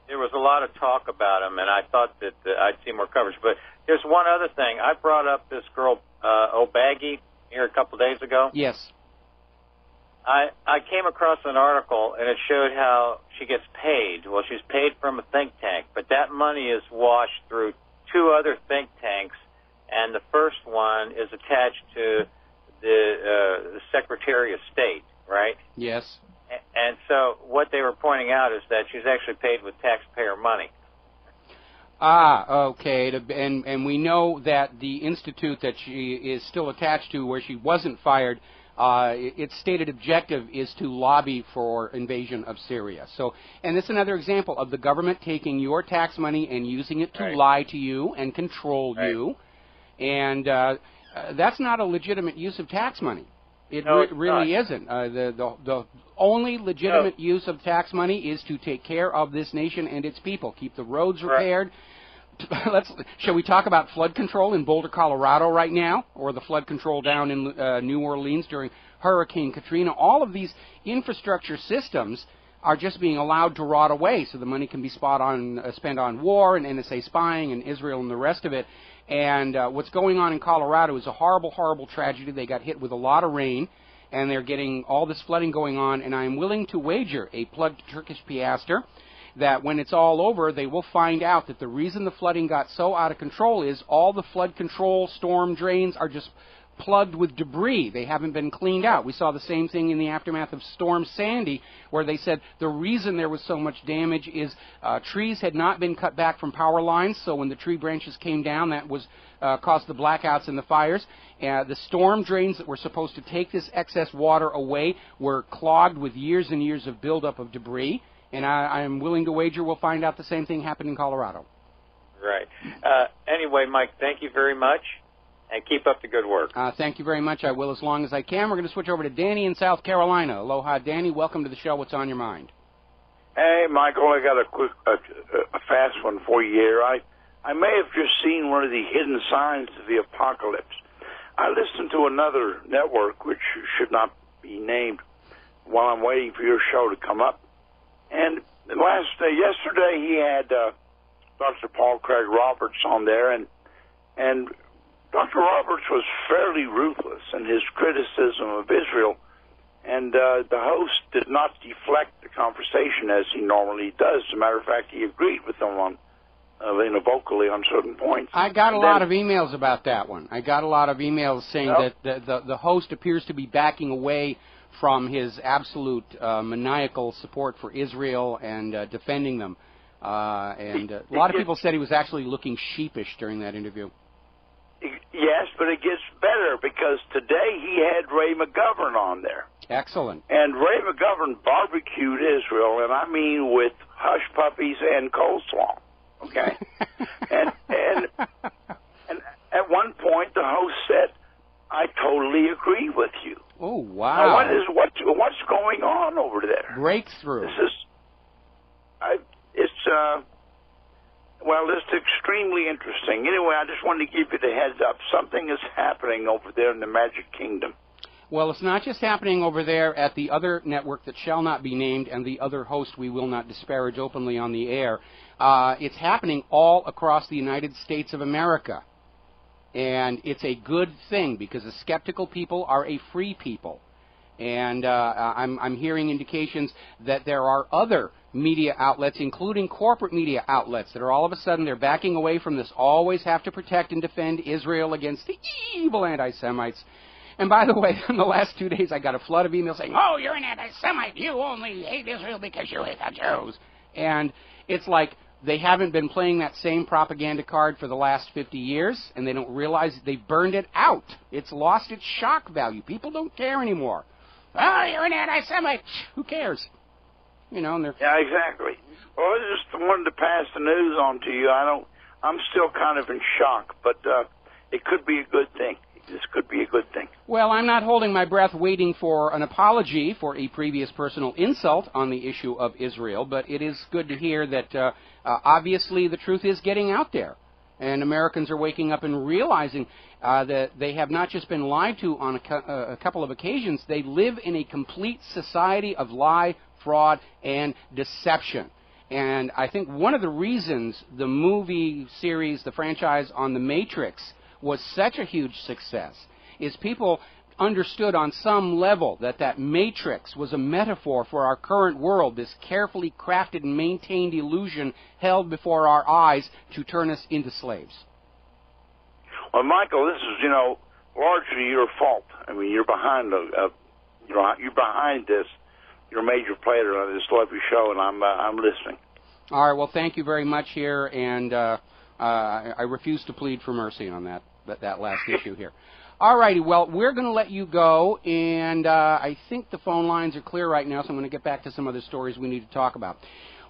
There was a lot of talk about him, and I thought that I'd see more coverage. But there's one other thing. I brought up this girl, O'Baggy, here a couple of days ago. Yes. I came across an article, and it showed how she gets paid. Well, she's paid from a think tank, but that money is washed through 2 other think tanks, and the first one is attached to the Secretary of State, right? Yes. And so what they were pointing out is that she's actually paid with taxpayer money. Okay. And we know that the institute that she is still attached to, where she wasn't fired, its stated objective is to lobby for invasion of Syria. So, and it's another example of the government taking your tax money and using it to lie to you and control you. And that's not a legitimate use of tax money. It really isn't. The only legitimate use of tax money is to take care of this nation and its people, keep the roads repaired. Shall we talk about flood control in Boulder, Colorado right now, or the flood control down in New Orleans during Hurricane Katrina? All of these infrastructure systems are just being allowed to rot away, so the money can be spent on war and NSA spying and Israel and the rest of it. And what's going on in Colorado is a horrible, horrible tragedy. They got hit with a lot of rain, and they're getting all this flooding going on, and I'm willing to wager a plugged Turkish piaster that when it's all over, they will find out that the reason the flooding got so out of control is all the flood control storm drains are just plugged with debris. They haven't been cleaned out. We saw the same thing in the aftermath of Storm Sandy, where they said the reason there was so much damage is trees had not been cut back from power lines, so when the tree branches came down, that was caused the blackouts and the fires. The storm drains that were supposed to take this excess water away were clogged with years and years of buildup of debris, and I am willing to wager we'll find out the same thing happened in Colorado. Right. Anyway, Mike, thank you very much. And keep up the good work. Thank you very much. I will as long as I can. We're going to switch over to Danny in South Carolina. Aloha, Danny. Welcome to the show. What's on your mind? Hey, Michael, I got a quick, a fast one for you here. I may have just seen one of the hidden signs of the apocalypse. I listened to another network, which should not be named, while I'm waiting for your show to come up. And yesterday he had Dr. Paul Craig Roberts on there, and Dr. Roberts was fairly ruthless in his criticism of Israel, and the host did not deflect the conversation as he normally does. As a matter of fact, he agreed with them on, vocally on certain points. I got a lot of emails about that one. I got a lot of emails saying that the host appears to be backing away from his absolute maniacal support for Israel and defending them. And a lot of people said he was actually looking sheepish during that interview. Yes, but it gets better because today he had Ray McGovern on there. Excellent. And Ray McGovern barbecued Israel, and I mean with hush puppies and coleslaw. Okay? and at one point the host said, "I totally agree with you." Oh, wow. Now, what's going on over there? Breakthrough. It's extremely interesting. Anyway, I just wanted to give you the heads up. Something is happening over there in the Magic Kingdom. Well, it's not just happening over there at the other network that shall not be named and the other host we will not disparage openly on the air. It's happening all across the United States of America. And it's a good thing because the skeptical people are a free people. And I'm hearing indications that there are other media outlets, including corporate media outlets, that are all of a sudden they're backing away from this always have to protect and defend Israel against the evil anti-Semites. And by the way, in the last 2 days I got a flood of emails saying, "Oh, you're an anti-Semite. You only hate Israel because you hate the Jews." And it's like they haven't been playing that same propaganda card for the last 50 years, and they don't realize they've burned it out. It's lost its shock value. People don't care anymore. "Oh, you're an anti-Semite." Who cares? You know, and they're... Yeah, exactly. Well, I just wanted to pass the news on to you. I'm still kind of in shock, but it could be a good thing. this could be a good thing. Well, I'm not holding my breath waiting for an apology for a previous personal insult on the issue of Israel, but it is good to hear that obviously the truth is getting out there. And Americans are waking up and realizing that they have not just been lied to on a couple of occasions, they live in a complete society of lie, fraud, and deception. And I think one of the reasons the movie series, the franchise on The Matrix, was such a huge success is people understood on some level that that matrix was a metaphor for our current world, this carefully crafted and maintained illusion held before our eyes to turn us into slaves. Well, Michael, this is, largely your fault. I mean, you're behind you're behind this. You're a major player on this lovely show, and I'm listening. All right. Well, thank you very much here, and I refuse to plead for mercy on that last issue here. All righty, well, we're going to let you go, and I think the phone lines are clear right now, so I'm going to get back to some other stories we need to talk about.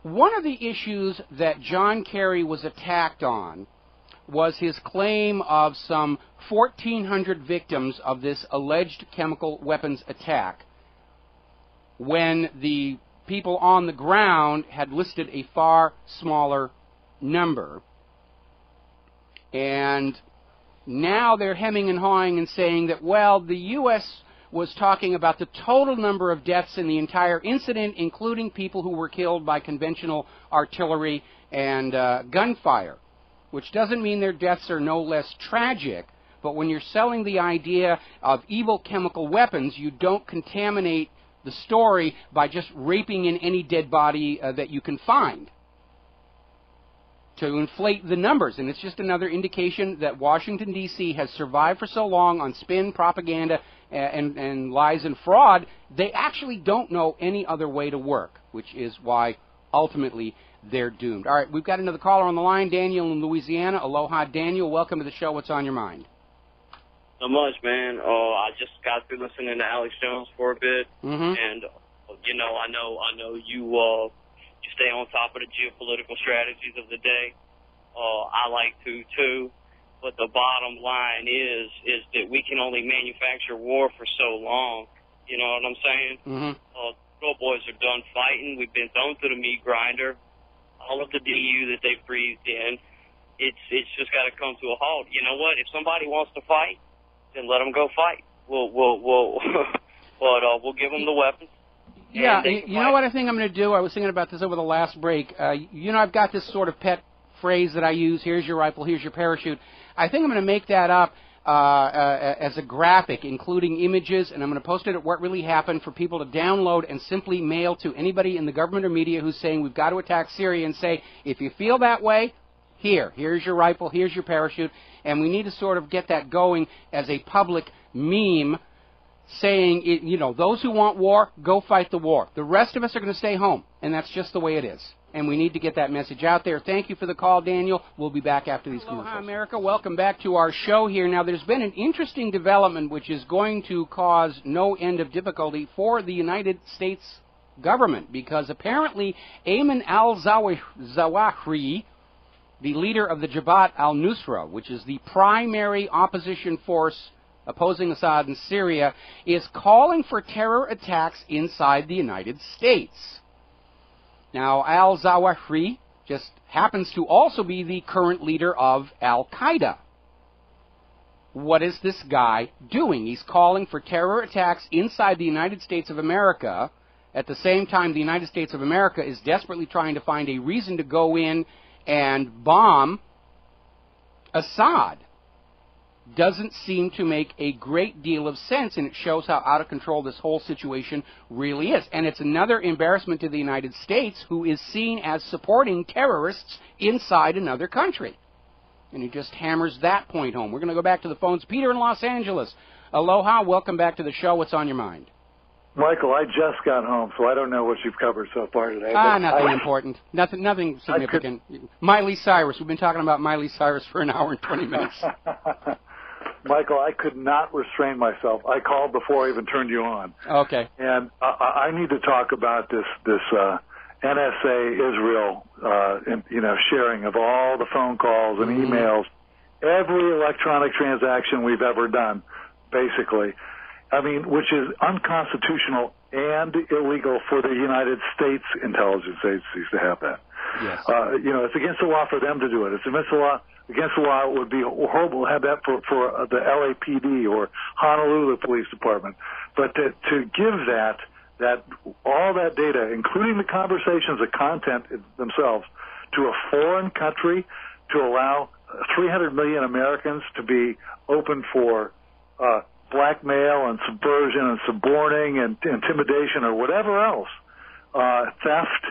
One of the issues that John Kerry was attacked on was his claim of some 1,400 victims of this alleged chemical weapons attack, when the people on the ground had listed a far smaller number. And now they're hemming and hawing and saying that, well, the U.S. was talking about the total number of deaths in the entire incident, including people who were killed by conventional artillery and gunfire, which doesn't mean their deaths are no less tragic. But when you're selling the idea of evil chemical weapons, you don't contaminate the story by just raping in any dead body that you can find to inflate the numbers. And it's just another indication that Washington, D.C. has survived for so long on spin, propaganda, and lies and fraud, they actually don't know any other way to work, which is why ultimately they're doomed. All right, we've got another caller on the line, Daniel in Louisiana. Aloha, Daniel. Welcome to the show. What's on your mind? So much, man. I just got through listening to Alex Jones for a bit, and I know you stay on top of the geopolitical strategies of the day. I like to too, but the bottom line is that we can only manufacture war for so long. You know what I'm saying? Little boys are done fighting. We've been thrown through the meat grinder. All of the DU that they breathed in, it's just got to come to a halt. You know what? If somebody wants to fight, then let them go fight. We'll give them the weapons. Yeah, you know what I think I'm going to do? I was thinking about this over the last break. I've got this sort of pet phrase that I use, here's your rifle, here's your parachute. I think I'm going to make that up as a graphic, including images, and I'm going to post it at What Really Happened for people to download and simply mail to anybody in the government or media who's saying we've got to attack Syria, and say, if you feel that way, here's your rifle, here's your parachute. And we need to sort of get that going as a public meme, saying, those who want war, go fight the war. The rest of us are going to stay home, and that's just the way it is. And we need to get that message out there. Thank you for the call, Daniel. We'll be back after these commercials. Aloha, America. Welcome back to our show here. Now, there's been an interesting development which is going to cause no end of difficulty for the United States government, because apparently Ayman al-Zawahiri, the leader of the Jabhat al-Nusra, which is the primary opposition force opposing Assad in Syria, is calling for terror attacks inside the United States. Now, al-Zawahiri just happens to also be the current leader of al-Qaeda. What is this guy doing? He's calling for terror attacks inside the United States of America. At the same time, the United States of America is desperately trying to find a reason to go in and bomb Assad. Doesn't seem to make a great deal of sense, and it shows how out of control this whole situation really is. And it's another embarrassment to the United States, who is seen as supporting terrorists inside another country. And he just hammers that point home. We're going to go back to the phones. Peter in Los Angeles. Aloha, welcome back to the show. What's on your mind? Michael, I just got home, so I don't know what you've covered so far today. Nothing important. Nothing significant. Miley Cyrus. We've been talking about Miley Cyrus for an hour and 20 minutes. Michael, I could not restrain myself. I called before I even turned you on. Okay. And I need to talk about this NSA Israel, sharing of all the phone calls and emails every electronic transaction we've ever done, basically. I mean, which is unconstitutional and illegal for the United States intelligence agencies to have that. Yes. It's against the law for them to do it. It's against the law. Against the law, it would be horrible to have that for the LAPD or Honolulu Police Department. But to give that all that data, including the conversations, the content themselves, to a foreign country, to allow 300 million Americans to be open for blackmail and subversion and suborning and intimidation or whatever else, theft,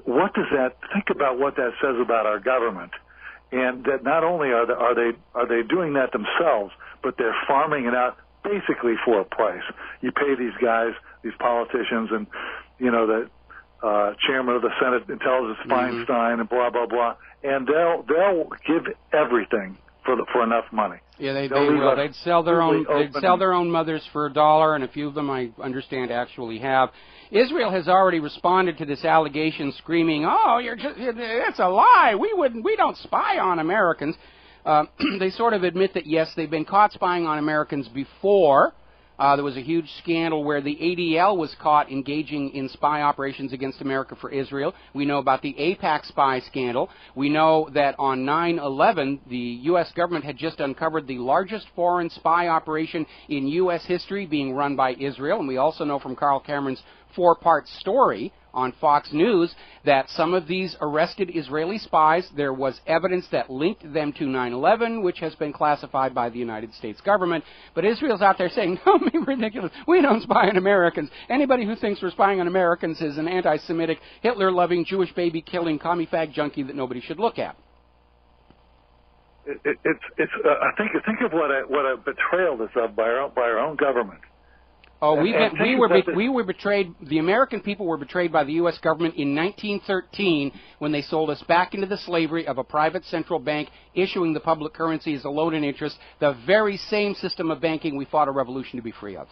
what does that, think about what that says about our government, and that not only are they doing that themselves, but they're farming it out basically for a price. You pay these guys, these politicians, and the chairman of the Senate Intelligence Feinstein and blah blah blah, and they'll give everything for enough money. Yeah, they will. They'd sell their own mothers for $1, and a few of them, I understand, actually have. Israel has already responded to this allegation, screaming, "Oh, it's a lie. We don't spy on Americans." They sort of admit that yes, they've been caught spying on Americans before. There was a huge scandal where the ADL was caught engaging in spy operations against America for Israel. We know about the AIPAC spy scandal. We know that on 9/11, the U.S. government had just uncovered the largest foreign spy operation in U.S. history being run by Israel. And we also know from Carl Cameron's 4-part story on Fox News that some of these arrested Israeli spies, there was evidence that linked them to 9/11, which has been classified by the United States government. But Israel's out there saying, "No, ridiculous. We don't spy on Americans. Anybody who thinks we're spying on Americans is an anti-Semitic, Hitler-loving, Jewish baby-killing, commie-fag junkie that nobody should look at." Think of what a betrayal this is by our own government. Oh, we were betrayed. The American people were betrayed by the U.S. government in 1913 when they sold us back into the slavery of a private central bank issuing the public currency as a loan and interest, the very same system of banking we fought a revolution to be free of.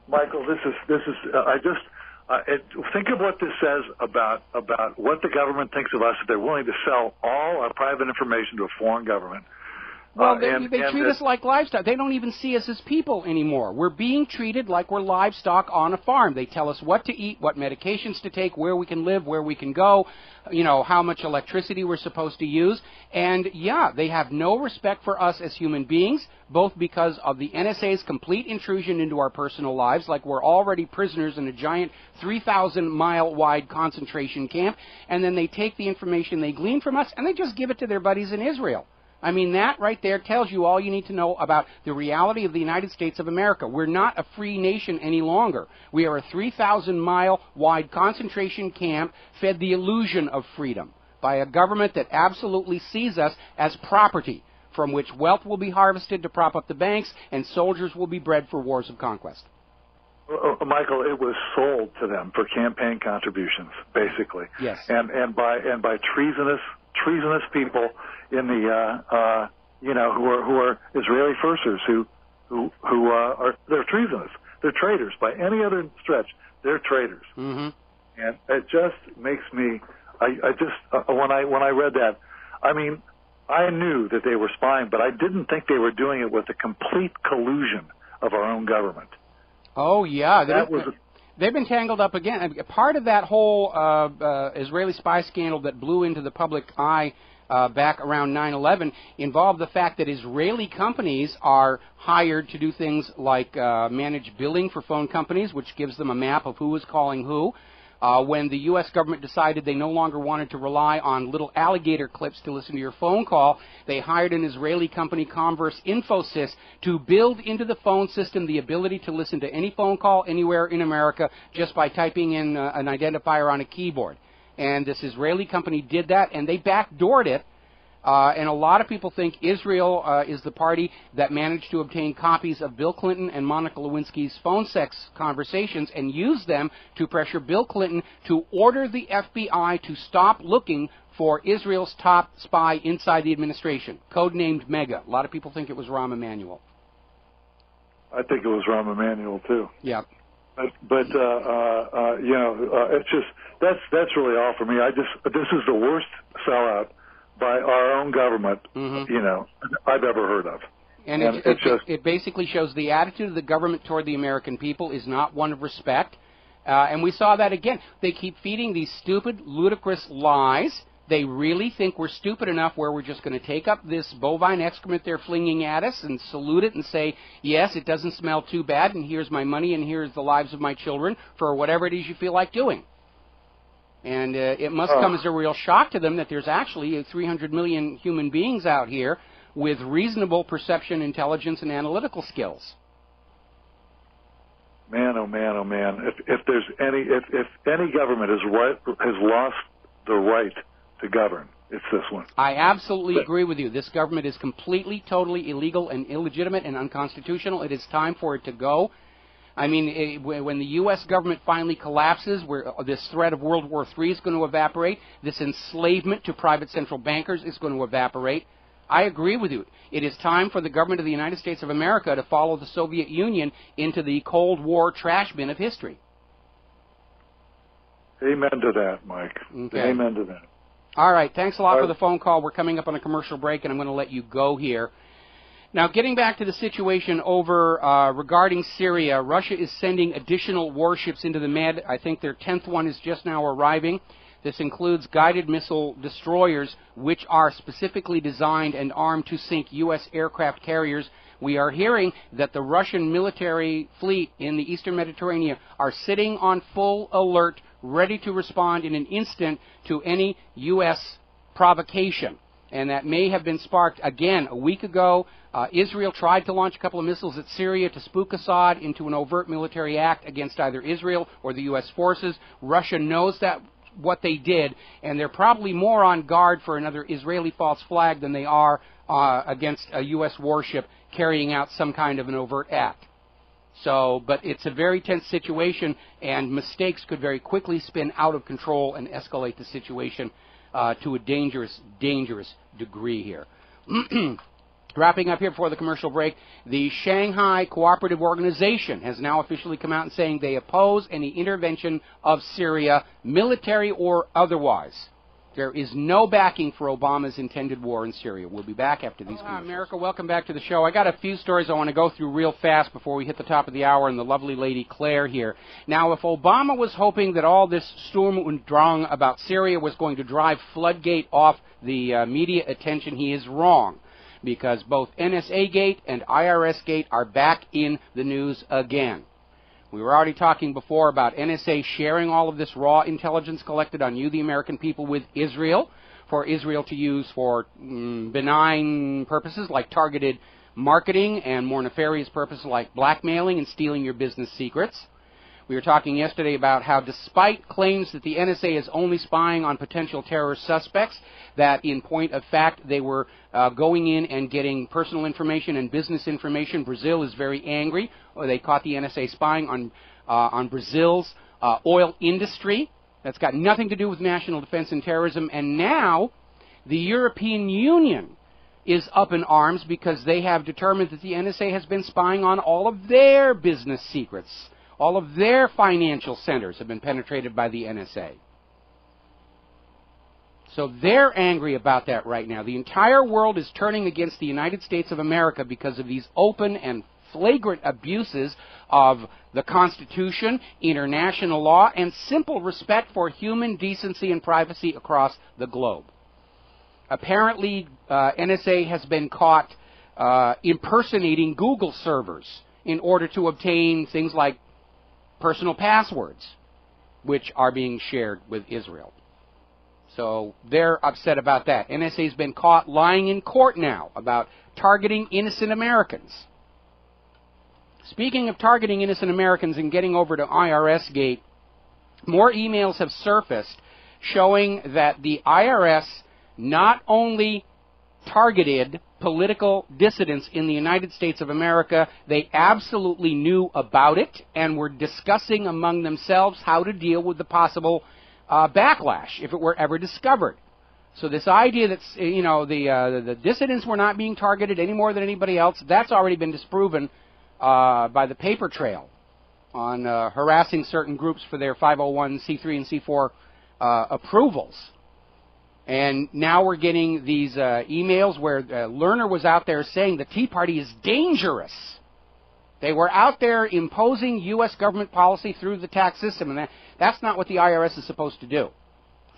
Michael, think of what this says about what the government thinks of us if they're willing to sell all our private information to a foreign government. Well, they treat us like livestock. They don't even see us as people anymore. We're being treated like we're livestock on a farm. They tell us what to eat, what medications to take, where we can live, where we can go, how much electricity we're supposed to use. And, yeah, they have no respect for us as human beings, both because of the NSA's complete intrusion into our personal lives, like we're already prisoners in a giant 3,000-mile-wide concentration camp, and then they take the information they glean from us and they just give it to their buddies in Israel. I mean, that right there tells you all you need to know about the reality of the United States of America. We're not a free nation any longer. We are a 3,000-mile-wide concentration camp fed the illusion of freedom by a government that absolutely sees us as property from which wealth will be harvested to prop up the banks and soldiers will be bred for wars of conquest. Michael, it was sold to them for campaign contributions, basically. Yes. And by treasonous people in the who are Israeli firsters who are they're treasonous. They're traitors by any other stretch. They're traitors. Mm-hmm. And it just makes me. When I read that, I mean, I knew that they were spying, but I didn't think they were doing it with the complete collusion of our own government. Oh yeah, they've been tangled up again. Part of that whole Israeli spy scandal that blew into the public eye back around 9/11 involved the fact that Israeli companies are hired to do things like manage billing for phone companies, which gives them a map of who is calling who. When the U.S. government decided they no longer wanted to rely on little alligator clips to listen to your phone call, they hired an Israeli company, Converse Infosys, to build into the phone system the ability to listen to any phone call anywhere in America just by typing in an identifier on a keyboard. And this Israeli company did that, and they backdoored it. And a lot of people think Israel is the party that managed to obtain copies of Bill Clinton and Monica Lewinsky's phone sex conversations and use them to pressure Bill Clinton to order the FBI to stop looking for Israel's top spy inside the administration, codenamed Mega. A lot of people think it was Rahm Emanuel. I think it was Rahm Emanuel, too. Yeah. But it's just that's really all for me. This is the worst sellout by our own government, I've ever heard of. And it basically shows the attitude of the government toward the American people is not one of respect. And we saw that again. They keep feeding these stupid, ludicrous lies. They really think we're stupid enough where we're just going to take up this bovine excrement they're flinging at us and salute it and say, yes, it doesn't smell too bad, and here's my money, and here's the lives of my children for whatever it is you feel like doing. And it must come as a real shock to them that there's actually 300 million human beings out here with reasonable perception, intelligence, and analytical skills. Man, oh man, oh man! If any government has lost the right to govern, it's this one. I absolutely agree with you. This government is completely, totally illegal and illegitimate and unconstitutional. It is time for it to go. I mean, when the U.S. government finally collapses, where this threat of World War III is going to evaporate, this enslavement to private central bankers is going to evaporate. I agree with you. It is time for the government of the United States of America to follow the Soviet Union into the Cold War trash bin of history. Amen to that, Mike. Okay. Amen to that. All right. Thanks a lot for the phone call. We're coming up on a commercial break, and I'm going to let you go here. Now, getting back to the situation over regarding Syria, Russia is sending additional warships into the Med. I think their 10th one is just now arriving. This includes guided missile destroyers, which are specifically designed and armed to sink U.S. aircraft carriers. We are hearing that the Russian military fleet in the eastern Mediterranean are sitting on full alert, ready to respond in an instant to any U.S. provocation. And that may have been sparked, again, a week ago. Israel tried to launch a couple of missiles at Syria to spook Assad into an overt military act against either Israel or the U.S. forces. Russia knows that what they did, and they're probably more on guard for another Israeli false flag than they are against a U.S. warship carrying out some kind of an overt act. So, but it's a very tense situation, and mistakes could very quickly spin out of control and escalate the situation to a dangerous, dangerous degree here. Wrapping up here before the commercial break, the Shanghai Cooperative Organization has now officially come out and saying they oppose any intervention of Syria, military or otherwise. There is no backing for Obama's intended war in Syria. We'll be back after these commercials. America, welcome back to the show. I got a few stories I want to go through real fast before we hit the top of the hour and the lovely lady Claire here. Now, if Obama was hoping that all this Sturm und Drang about Syria was going to drive Floodgate off the media attention, he is wrong, because both NSA Gate and IRS Gate are back in the news again. We were already talking before about NSA sharing all of this raw intelligence collected on you, the American people, with Israel, for Israel to use for benign purposes like targeted marketing and more nefarious purposes like blackmailing and stealing your business secrets. We were talking yesterday about how despite claims that the NSA is only spying on potential terrorist suspects, that in point of fact they were going in and getting personal information and business information. Brazil is very angry. They caught the NSA spying on Brazil's oil industry. That's got nothing to do with national defense and terrorism. And now the European Union is up in arms because they have determined that the NSA has been spying on all of their business secrets. All of their financial centers have been penetrated by the NSA. So they're angry about that right now. The entire world is turning against the United States of America because of these open and flagrant abuses of the Constitution, international law, and simple respect for human decency and privacy across the globe. Apparently, NSA has been caught impersonating Google servers in order to obtain things like personal passwords, which are being shared with Israel. So they're upset about that. NSA's been caught lying in court now about targeting innocent Americans. Speaking of targeting innocent Americans and getting over to IRS Gate, more emails have surfaced showing that the IRS not only targeted political dissidents in the United States of America, they absolutely knew about it and were discussing among themselves how to deal with the possible backlash if it were ever discovered. So this idea that the dissidents were not being targeted any more than anybody else, that's already been disproven by the paper trail on harassing certain groups for their 501c3 and c4 approvals. And now we're getting these emails where Lerner was out there saying the Tea Party is dangerous. They were out there imposing U.S. government policy through the tax system, and that's not what the IRS is supposed to do.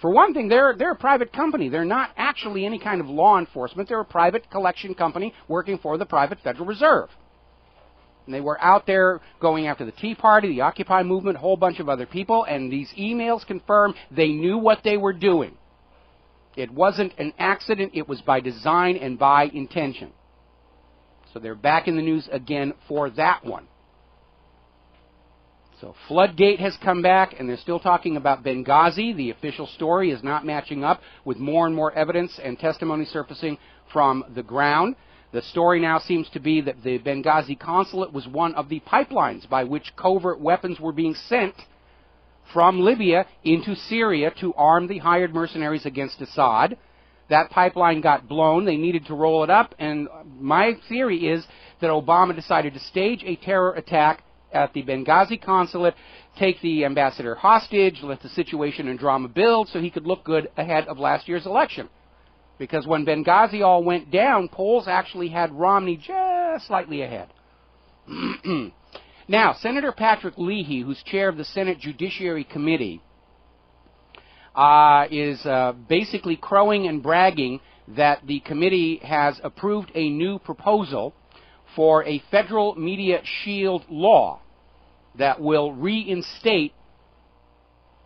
For one thing, they're a private company. They're not actually any kind of law enforcement. They're a private collection company working for the private Federal Reserve. And they were out there going after the Tea Party, the Occupy movement, a whole bunch of other people, and these emails confirm they knew what they were doing. It wasn't an accident. It was by design and by intention. So they're back in the news again for that one. So Floodgate has come back, and they're still talking about Benghazi. The official story is not matching up with more and more evidence and testimony surfacing from the ground. The story now seems to be that the Benghazi consulate was one of the pipelines by which covert weapons were being sent from Libya into Syria to arm the hired mercenaries against Assad. That pipeline got blown. They needed to roll it up, and my theory is that Obama decided to stage a terror attack at the Benghazi consulate, take the ambassador hostage, let the situation and drama build so he could look good ahead of last year's election. Because when Benghazi all went down, polls actually had Romney just slightly ahead. Now, Senator Patrick Leahy, who's chair of the Senate Judiciary Committee, is basically crowing and bragging that the committee has approved a new proposal for a federal media shield law that will reinstate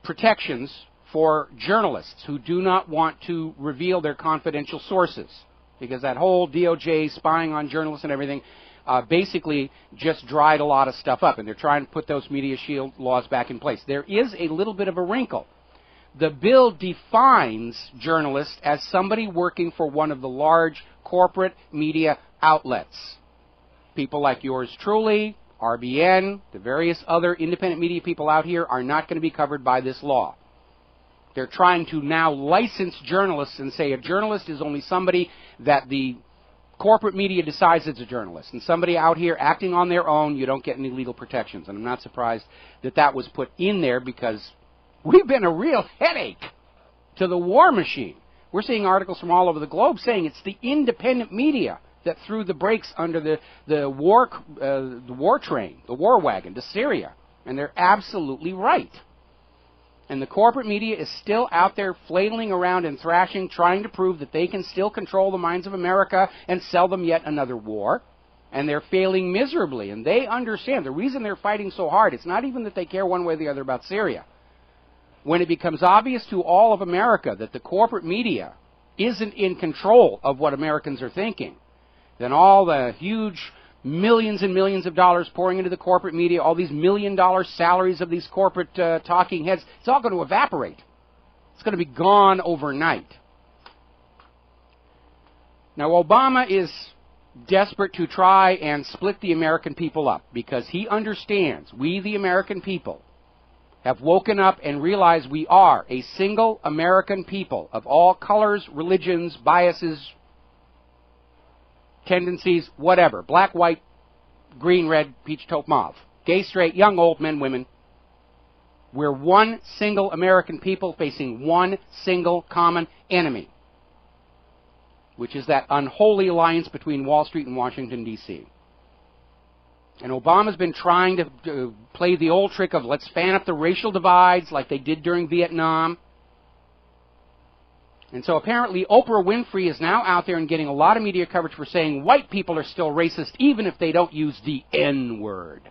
protections for journalists who do not want to reveal their confidential sources, because that whole DOJ spying on journalists and everything basically just dried a lot of stuff up, and they're trying to put those media shield laws back in place. There is a little bit of a wrinkle. The bill defines journalists as somebody working for one of the large corporate media outlets. People like yours truly, RBN, the various other independent media people out here are not going to be covered by this law. They're trying to now license journalists and say a journalist is only somebody that the corporate media decides is a journalist. And somebody out here acting on their own, you don't get any legal protections. And I'm not surprised that that was put in there, because we've been a real headache to the war machine. We're seeing articles from all over the globe saying it's the independent media that threw the brakes under the war train, the war wagon to Syria. And they're absolutely right. And the corporate media is still out there flailing around and thrashing, trying to prove that they can still control the minds of America and sell them yet another war. And they're failing miserably. And they understand the reason they're fighting so hard. It's not even that they care one way or the other about Syria. When it becomes obvious to all of America that the corporate media isn't in control of what Americans are thinking, then all the huge millions and millions of dollars pouring into the corporate media, all these million-dollar salaries of these corporate talking heads, it's all going to evaporate. It's going to be gone overnight. Now, Obama is desperate to try and split the American people up, because he understands we, the American people, have woken up and realized we are a single American people of all colors, religions, biases, tendencies, whatever. Black, white, green, red, peach, taupe, mauve. Gay, straight, young, old, men, women. We're one single American people facing one single common enemy, which is that unholy alliance between Wall Street and Washington, D.C. And Obama's been trying to play the old trick of let's fan up the racial divides like they did during Vietnam. And so apparently Oprah Winfrey is now out there and getting a lot of media coverage for saying white people are still racist even if they don't use the N-word.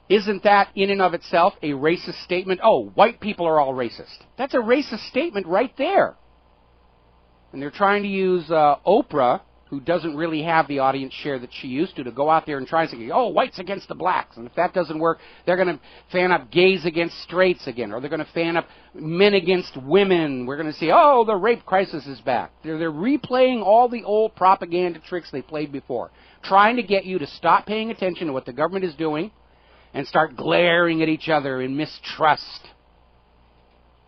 Isn't that in and of itself a racist statement? Oh, white people are all racist. That's a racist statement right there. And they're trying to use Oprah, who doesn't really have the audience share that she used to go out there and try and say, oh, whites against the blacks. And if that doesn't work, they're going to fan up gays against straights again, or they're going to fan up men against women. We're going to see, oh, the rape crisis is back. They're replaying all the old propaganda tricks they played before, trying to get you to stop paying attention to what the government is doing and start glaring at each other in mistrust.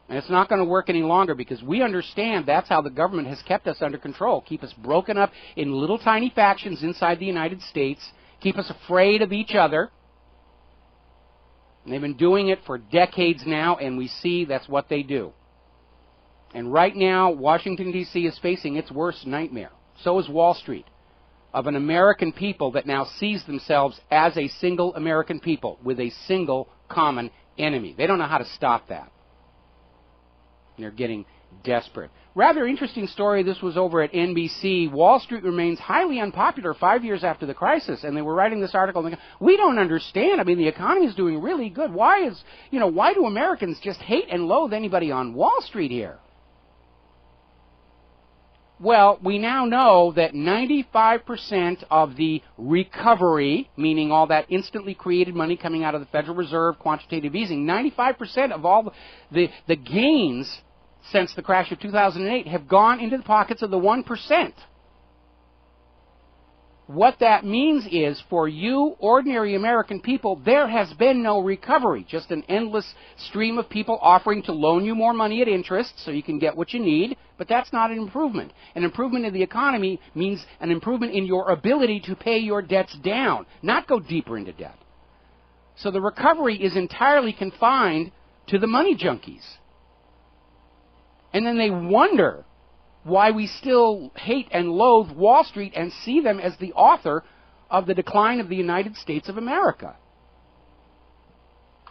And it's not going to work any longer, because we understand that's how the government has kept us under control, keep us broken up in little tiny factions inside the United States, keep us afraid of each other. And they've been doing it for decades now, and we see that's what they do. And right now, Washington, D.C. is facing its worst nightmare. So is Wall Street, of an American people that now sees themselves as a single American people with a single common enemy. They don't know how to stop that. They're getting desperate. Rather interesting story. This was over at NBC. Wall Street remains highly unpopular 5 years after the crisis, and they were writing this article. And they go, we don't understand. I mean, the economy is doing really good. Why do Americans just hate and loathe anybody on Wall Street here? Well, we now know that 95% of the recovery, meaning all that instantly created money coming out of the Federal Reserve, quantitative easing, 95% of all the gains since the crash of 2008 have gone into the pockets of the 1%. What that means is, for you ordinary American people, there has been no recovery, just an endless stream of people offering to loan you more money at interest so you can get what you need, but that's not an improvement. An improvement in the economy means an improvement in your ability to pay your debts down, not go deeper into debt. So the recovery is entirely confined to the money junkies. And then they wonder why we still hate and loathe Wall Street and see them as the author of the decline of the United States of America.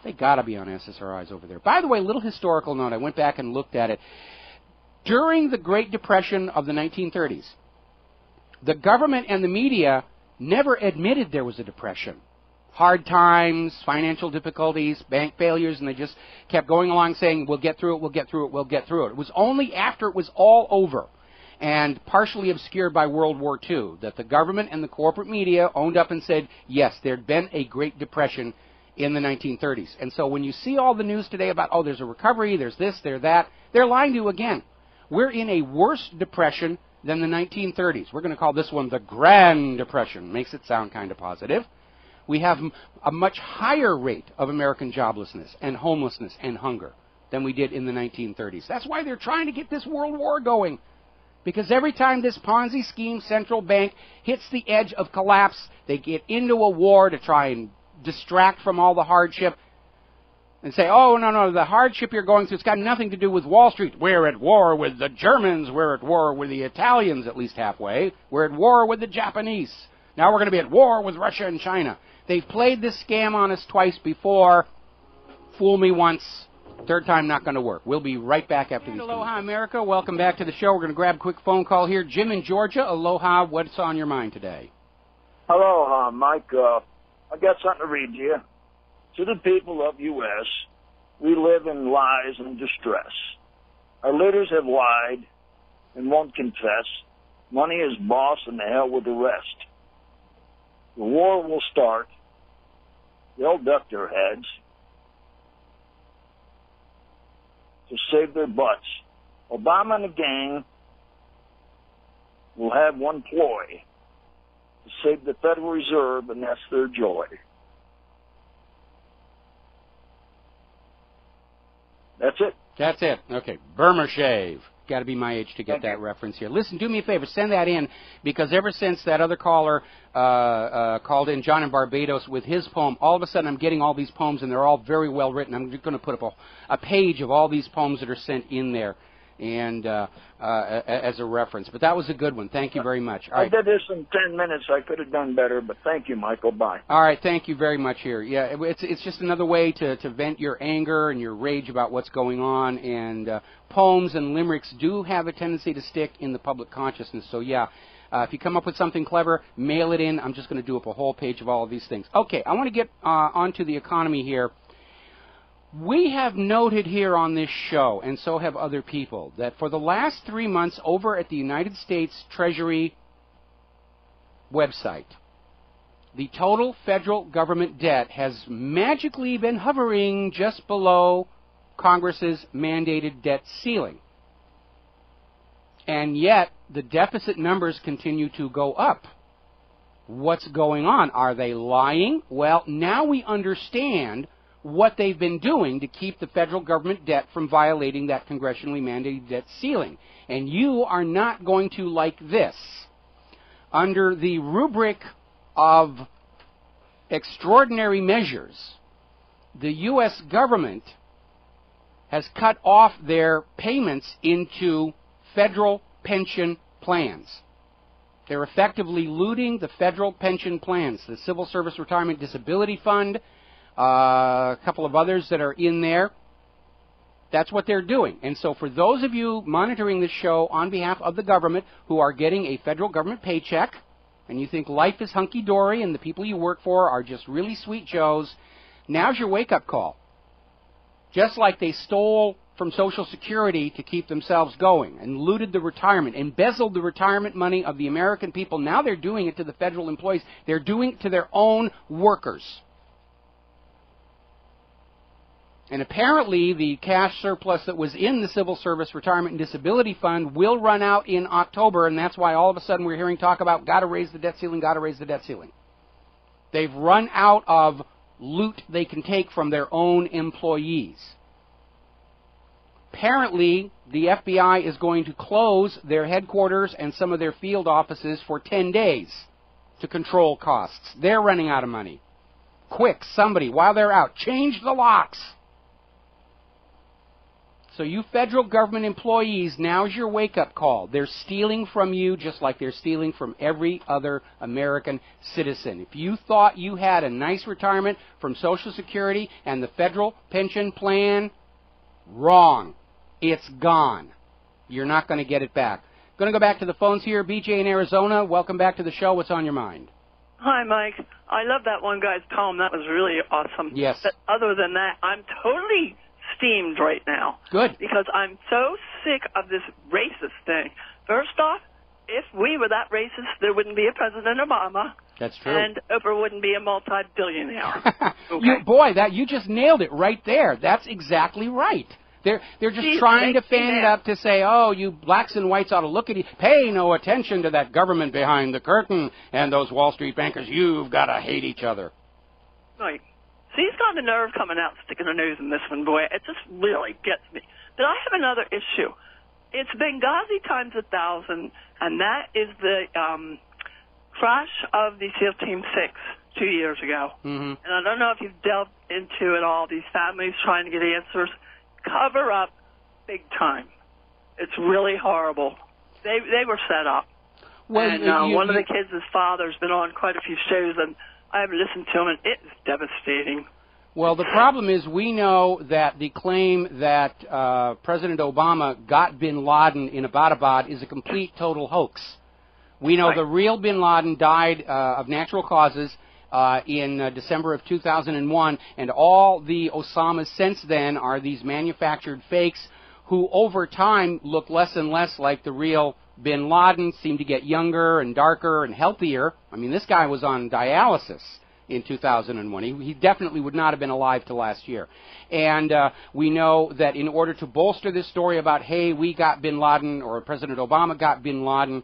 They got to be on SSRIs over there. By the way, little historical note, I went back and looked at it. During the Great Depression of the 1930s, the government and the media never admitted there was a depression. Hard times, financial difficulties, bank failures, and they just kept going along saying, we'll get through it, we'll get through it, we'll get through it. It was only after it was all over and partially obscured by World War II that the government and the corporate media owned up and said, yes, there'd been a Great Depression in the 1930s. And so when you see all the news today about, oh, there's a recovery, there's this, there's that, they're lying to you again. We're in a worse depression than the 1930s. We're going to call this one the Grand Depression. Makes it sound kind of positive. We have a much higher rate of American joblessness and homelessness and hunger than we did in the 1930s. That's why they're trying to get this world war going. Because every time this Ponzi scheme central bank hits the edge of collapse, they get into a war to try and distract from all the hardship and say, oh, no, the hardship you're going through, it's got nothing to do with Wall Street. We're at war with the Germans. We're at war with the Italians, at least halfway. We're at war with the Japanese. Now we're going to be at war with Russia and China. They've played this scam on us twice before. Fool me once. Third time not going to work. We'll be right back after these. Aloha, America. Welcome back to the show. We're going to grab a quick phone call here. Jim in Georgia. Aloha. What's on your mind today? Aloha, Mike. I got something to read to you. To the people of U.S., we live in lies and distress. Our leaders have lied and won't confess. Money is boss and the hell with the rest. The war will start. They'll duck their heads to save their butts. Obama and the gang will have one ploy: to save the Federal Reserve, and that's their joy. That's it. That's it. Okay. Burma shave. Got to be my age to get that reference here. Listen, do me a favor. Send that in, because ever since that other caller called in, John in Barbados, with his poem, all of a sudden I'm getting all these poems, and they're all very well written. I'm just going to put up a page of all these poems that are sent in there and as a reference. But that was a good one. Thank you very much. All right. I did this in 10 minutes. I could have done better, but thank you, Michael. Bye. All right. Thank you very much here. Yeah, it's just another way to vent your anger and your rage about what's going on. And poems and limericks do have a tendency to stick in the public consciousness. So, yeah, if you come up with something clever, mail it in. I'm just going to do up a whole page of all of these things. Okay, I want to get onto the economy here. We have noted here on this show, and so have other people, that for the last 3 months over at the United States Treasury website, the total federal government debt has magically been hovering just below Congress's mandated debt ceiling. And yet, the deficit numbers continue to go up. What's going on? Are they lying? Well, now we understand what they've been doing to keep the federal government debt from violating that congressionally mandated debt ceiling. And you are not going to like this. Under the rubric of extraordinary measures, the U.S. government has cut off their payments into federal pension plans. They're effectively looting the federal pension plans, the Civil Service Retirement Disability Fund, a couple of others that are in there. That's what they're doing. And so for those of you monitoring this show on behalf of the government who are getting a federal government paycheck, and you think life is hunky-dory and the people you work for are just really sweet Joes, now's your wake-up call. Just like they stole from Social Security to keep themselves going and looted the retirement, embezzled the retirement money of the American people, now they're doing it to the federal employees. They're doing it to their own workers. And apparently the cash surplus that was in the Civil Service Retirement and Disability Fund will run out in October, and that's why all of a sudden we're hearing talk about got to raise the debt ceiling, got to raise the debt ceiling. They've run out of loot they can take from their own employees. Apparently, the FBI is going to close their headquarters and some of their field offices for 10 days to control costs. They're running out of money. Quick, somebody, while they're out, change the locks. So you federal government employees, now's your wake-up call. They're stealing from you just like they're stealing from every other American citizen. If you thought you had a nice retirement from Social Security and the federal pension plan, wrong. It's gone. You're not going to get it back. Going to go back to the phones here. BJ in Arizona, welcome back to the show. What's on your mind? Hi, Mike. I love that one guy's poem. That was really awesome. Yes. But other than that, I'm totally steamed right now. Good. Because I'm so sick of this racist thing. First off, if we were that racist, there wouldn't be a President Obama. That's true. And Oprah wouldn't be a multi-billionaire. Okay. You just nailed it right there. That's exactly right. They're just trying to fan it up to say, oh, you blacks and whites ought to look at it. Pay no attention to that government behind the curtain and those Wall Street bankers. You've got to hate each other. Right. See, he's got the nerve coming out, sticking a nose in this one, boy. It just really gets me. But I have another issue. It's Benghazi times 1,000, and that is the crash of the SEAL Team 6 2 years ago. Mm-hmm. And I don't know if you've delved into it all, these families trying to get answers. Cover up big time. It's really horrible. They were set up. Well, and one of the kids' father's been on quite a few shows, and I've listened to him, and it is devastating. Well, the problem is we know that the claim that President Obama got bin Laden in Abbottabad is a complete, total hoax. We know the real bin Laden died of natural causes in December of 2001, and all the Osamas since then are these manufactured fakes who over time look less and less like the real bin Laden, seem to get younger and darker and healthier. I mean, this guy was on dialysis in 2001. He definitely would not have been alive till last year. And we know that in order to bolster this story about, hey, we got bin Laden, or President Obama got bin Laden,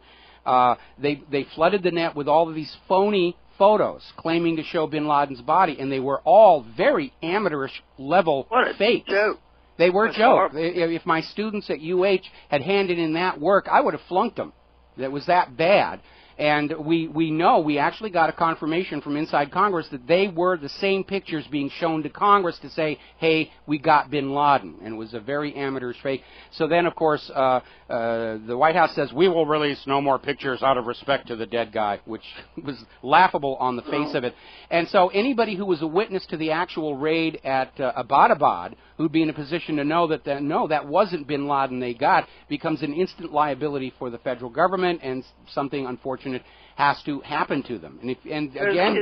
they flooded the net with all of these phony photos claiming to show bin Laden's body, and they were all very amateurish level fakes. Joke. They were jokes. If my students at UH had handed in that work, I would have flunked them. That was that bad. And we know, we actually got a confirmation from inside Congress that they were the same pictures being shown to Congress to say, hey, we got bin Laden. And it was a very amateurish fake. So then, of course, the White House says, we will release no more pictures out of respect to the dead guy, which was laughable on the face of it. And so anybody who was a witness to the actual raid at Abbottabad, who'd be in a position to know that, no, that wasn't bin Laden they got, becomes an instant liability for the federal government, and something unfortunate has to happen to them. And again,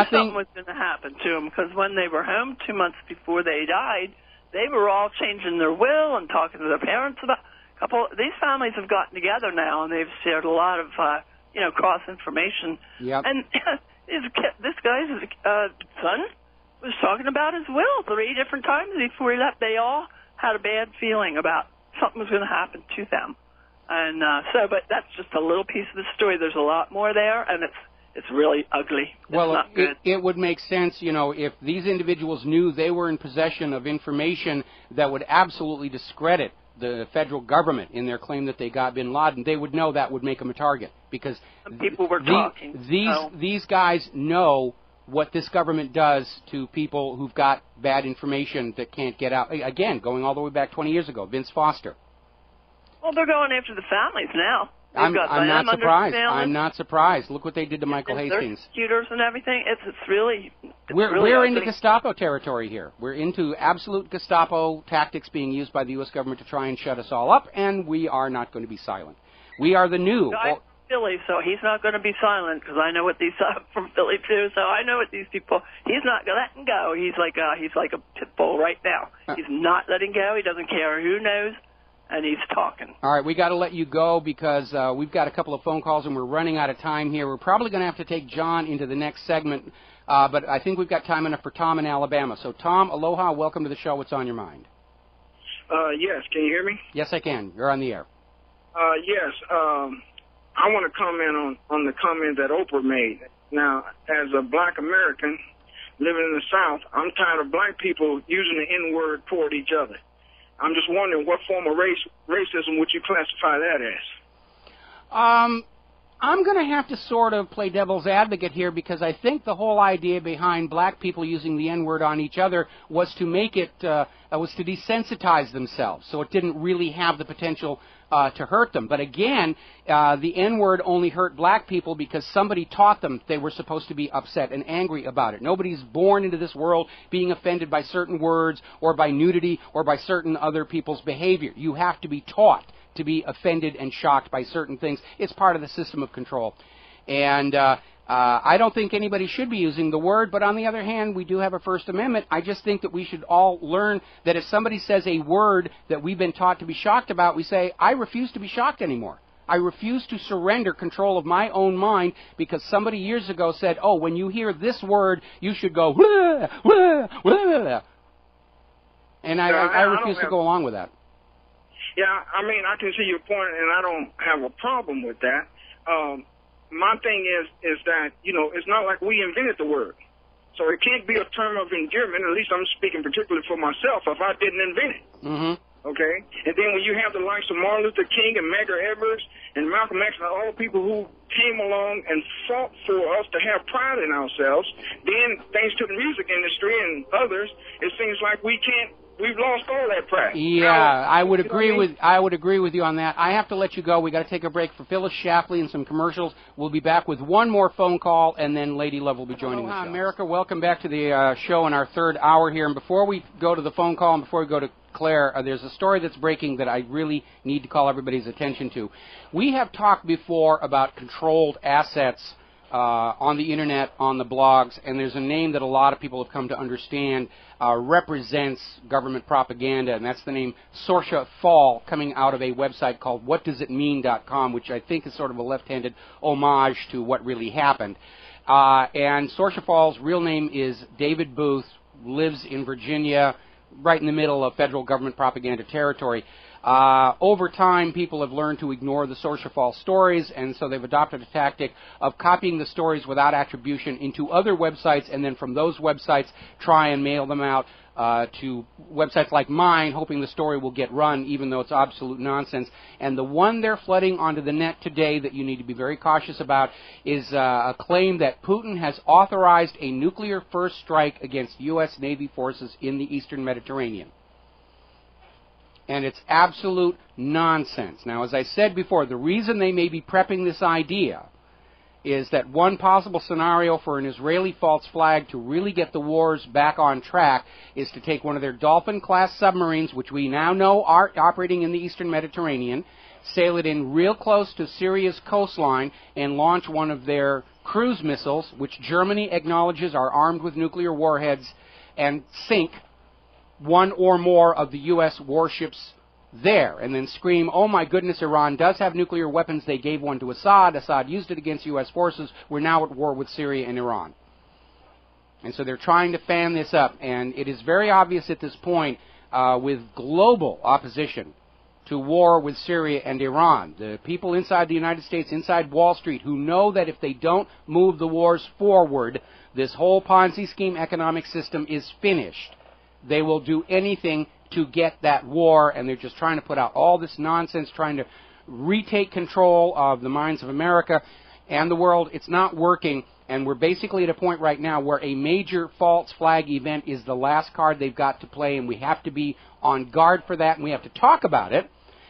something was going to happen to them, because when they were home 2 months before they died, they were all changing their will and talking to their parents about these families have gotten together now, and they've shared a lot of cross information. Yep. And this guy's son was talking about his will 3 different times before he left. They all had a bad feeling about something was going to happen to them. And but that's just a little piece of the story. There's a lot more there, and it's really ugly. Well, it would make sense, if these individuals knew they were in possession of information that would absolutely discredit the federal government in their claim that they got bin Laden, they would know that would make them a target, because people were talking. These guys know what this government does to people who've got bad information that can't get out. Again, going all the way back 20 years ago, Vince Foster. Well, they're going after the families now. I'm not surprised. I'm not surprised. Look what they did to Michael Hastings. Prosecutors and everything. It's really. We're into Gestapo territory here. We're into absolute Gestapo tactics being used by the U.S. government to try and shut us all up, and we are not going to be silent. We are the new. I'm from Philly, so he's not going to be silent because I know what these from Philly too. So I know what these people. He's not letting go. He's like a pit bull right now. He's not letting go. He doesn't care who knows. And he's talking. All right, we got to let you go because we've got a couple of phone calls and we're running out of time here. We're probably going to have to take John into the next segment, but I think we've got time enough for Tom in Alabama. So, Tom, aloha, welcome to the show. What's on your mind? Yes, can you hear me? Yes, I can. You're on the air. Yes, I want to comment on the comment that Oprah made. Now, as a black American living in the South, I'm tired of black people using the N-word toward each other. I'm just wondering what form of racism would you classify that as? I'm going to have to sort of play devil's advocate here because I think the whole idea behind black people using the N-word on each other was to make it, was to desensitize themselves, so it didn't really have the potential to hurt them. But again, the N-word only hurt black people because somebody taught them they were supposed to be upset and angry about it. Nobody's born into this world being offended by certain words or by nudity or by certain other people's behavior. You have to be taught to be offended and shocked by certain things. It's part of the system of control. And I don't think anybody should be using the word, but on the other hand, we do have a First Amendment. I just think that we should all learn that if somebody says a word that we've been taught to be shocked about, we say, I refuse to be shocked anymore. I refuse to surrender control of my own mind because somebody years ago said, oh, when you hear this word, you should go, wah, wah, wah. And I refuse to go along with that. Yeah, I mean, I can see your point, and I don't have a problem with that. My thing is that, you know, it's not like we invented the word. So it can't be a term of endearment, at least I'm speaking particularly for myself, if I didn't invent it. Mm-hmm. Okay? And then when you have the likes of Martin Luther King and Medgar Evers and Malcolm X and all the people who came along and fought for us to have pride in ourselves, then thanks to the music industry and others, it seems like we've lost all that pride. Yeah, I would agree with you on that. I have to let you go. We got to take a break for Phyllis Shapley and some commercials. We'll be back with one more phone call, and then Lady Love will be joining the show. America, welcome back to the show in our third hour here. And before we go to the phone call and before we go to Claire, there's a story that's breaking that I really need to call everybody's attention to. We have talked before about controlled assets on the internet, on the blogs, and there's a name that a lot of people have come to understand represents government propaganda, and that's the name Saoirse Fall, coming out of a website called whatdoesitmean.com, which I think is sort of a left-handed homage to what really happened. And Saoirse Fall's real name is David Booth, lives in Virginia, right in the middle of federal government propaganda territory. Over time, people have learned to ignore the Saoirse Fall stories, and so they've adopted a tactic of copying the stories without attribution into other websites, and then from those websites try and mail them out to websites like mine, hoping the story will get run, even though it's absolute nonsense. And the one they're flooding onto the net today that you need to be very cautious about is a claim that Putin has authorized a nuclear first strike against U.S. Navy forces in the eastern Mediterranean. And it's absolute nonsense. Now, as I said before, the reason they may be prepping this idea is that one possible scenario for an Israeli false flag to really get the wars back on track is to take one of their Dolphin-class submarines, which we now know are operating in the eastern Mediterranean, sail it in real close to Syria's coastline, and launch one of their cruise missiles, which Germany acknowledges are armed with nuclear warheads, and sink one or more of the U.S. warships there, and then scream, oh my goodness, Iran does have nuclear weapons, they gave one to Assad, Assad used it against U.S. forces, we're now at war with Syria and Iran. And so they're trying to fan this up, and it is very obvious at this point, with global opposition to war with Syria and Iran, the people inside the United States, inside Wall Street, who know that if they don't move the wars forward, this whole Ponzi scheme economic system is finished. They will do anything to get that war, and they're just trying to put out all this nonsense, trying to retake control of the minds of America. and the world, it's not working. And we're basically at a point right now where a major false flag event is the last card they've got to play, and we have to be on guard for that, and we have to talk about it,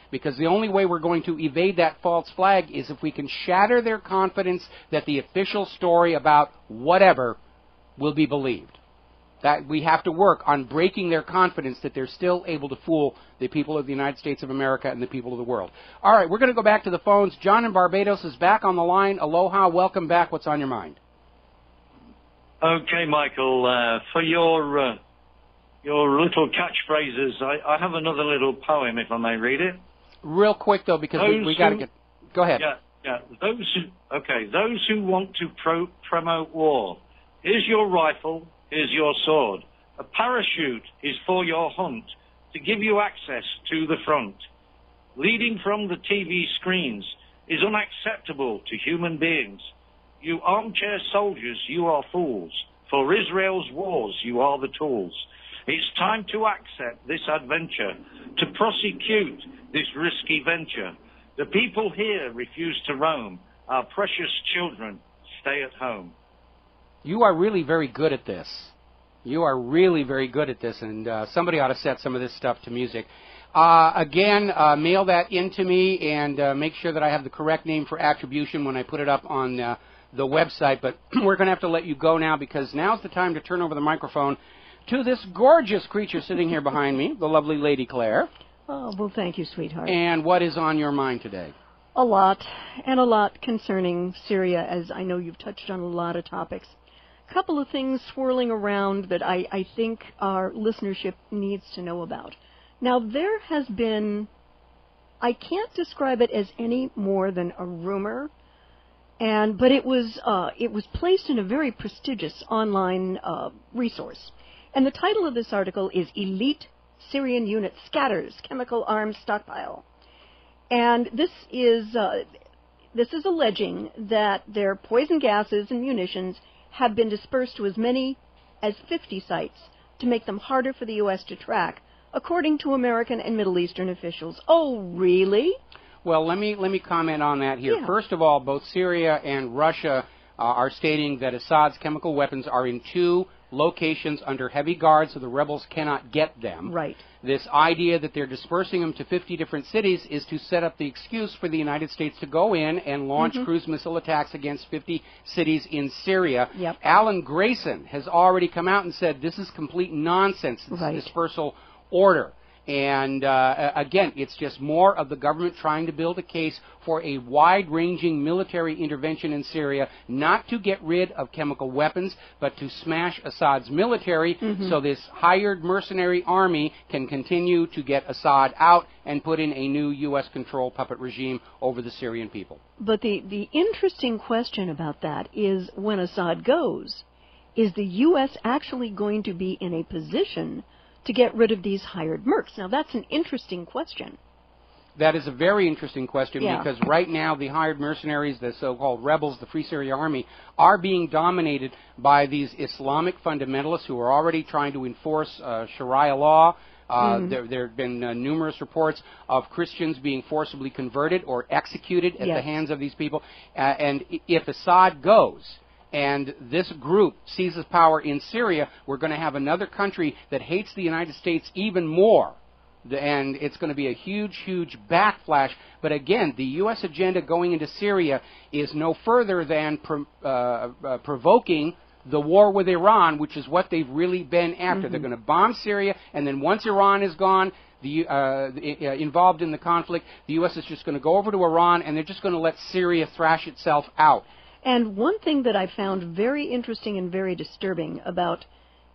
because the only way we're going to evade that false flag is if we can shatter their confidence that the official story about whatever will be believed. That we have to work on breaking their confidence that they're still able to fool the people of the United States of America and the people of the world. All right, we're going to go back to the phones. John in Barbados is back on the line. Aloha, welcome back. What's on your mind? Okay, Michael, for your little catchphrases, I have another little poem, if I may read it. Real quick, though, because we got to get... Go ahead. Yeah. Those who want to promote war. Here's your rifle, here's your sword. A parachute is for your hunt, to give you access to the front. Leading from the TV screens is unacceptable to human beings. You armchair soldiers, you are fools. For Israel's wars, you are the tools. It's time to accept this adventure, to prosecute this risky venture. The people here refuse to roam. Our precious children stay at home. You are really very good at this. You are really very good at this, and somebody ought to set some of this stuff to music. Again, mail that in to me, and make sure that I have the correct name for attribution when I put it up on the website. But we're going to have to let you go now, because now's the time to turn over the microphone to this gorgeous creature sitting here behind me, the lovely Lady Claire. Oh, well, thank you, sweetheart. And what is on your mind today? A lot, and a lot concerning Syria, as I know you've touched on a lot of topics. A couple of things swirling around that I think our listenership needs to know about. Now, there has been, I can't describe it as any more than a rumor, but it was placed in a very prestigious online resource. And the title of this article is Elite Syrian Unit Scatters Chemical Arms Stockpile. And this is alleging that their poison gases and munitions have been dispersed to as many as 50 sites to make them harder for the U.S. to track, according to American and Middle Eastern officials. Oh, really? Well, let me comment on that here. Yeah. First of all, both Syria and Russia are stating that Assad's chemical weapons are in 2 locations under heavy guard, so the rebels cannot get them. Right. This idea that they're dispersing them to 50 different cities is to set up the excuse for the United States to go in and launch cruise missile attacks against 50 cities in Syria. Yep. Alan Grayson has already come out and said this is complete nonsense, this dispersal order. And again, it's just more of the government trying to build a case for a wide-ranging military intervention in Syria, not to get rid of chemical weapons, but to smash Assad's military so this hired mercenary army can continue to get Assad out and put in a new U.S.-controlled puppet regime over the Syrian people. But the interesting question about that is, when Assad goes, is the U.S. actually going to be in a position to get rid of these hired mercs? Now, that's an interesting question. That is a very interesting question, Yeah. because right now the hired mercenaries, the so-called rebels, the Free Syria Army, are being dominated by these Islamic fundamentalists who are already trying to enforce Sharia law. There have been numerous reports of Christians being forcibly converted or executed at the hands of these people. And if Assad goes, and this group seizes power in Syria, we're going to have another country that hates the United States even more. And it's going to be a huge, huge backflash. But again, the U.S. agenda going into Syria is no further than provoking the war with Iran, which is what they've really been after. They're going to bomb Syria, and then once Iran is gone, involved in the conflict, the U.S. is just going to go over to Iran, and they're just going to let Syria thrash itself out. And one thing that I found very interesting and very disturbing about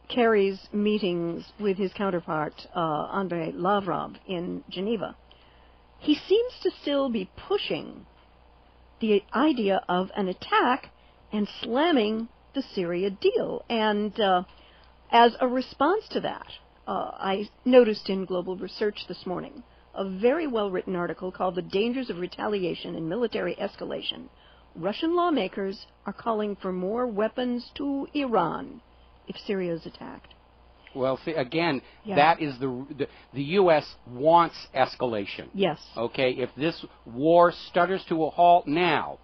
Kerry's meetings with his counterpart, Andrei Lavrov, in Geneva, he seems to still be pushing the idea of an attack and slamming the Syria deal. And as a response to that, I noticed in Global Research this morning a very well-written article called The Dangers of Retaliation and Military Escalation. Russian lawmakers are calling for more weapons to Iran if Syria is attacked. Well, see, again, that is the U.S. wants escalation. Yes. Okay, if this war stutters to a halt now,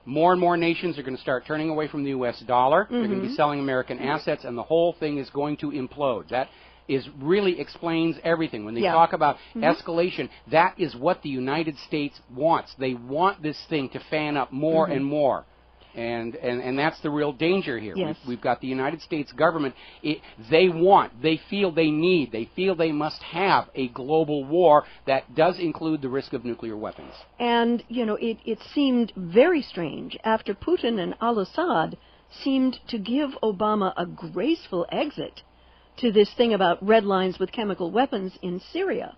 more and more nations are going to start turning away from the U.S. dollar. They're going to be selling American assets, and the whole thing is going to implode. That is really explains everything. When they talk about escalation, that is what the United States wants. They want this thing to fan up more and more. And that's the real danger here. Yes. We've got the United States government. They feel they must have a global war that does include the risk of nuclear weapons. And, you know, it seemed very strange after Putin and al-Assad seemed to give Obama a graceful exit to this thing about red lines with chemical weapons in Syria.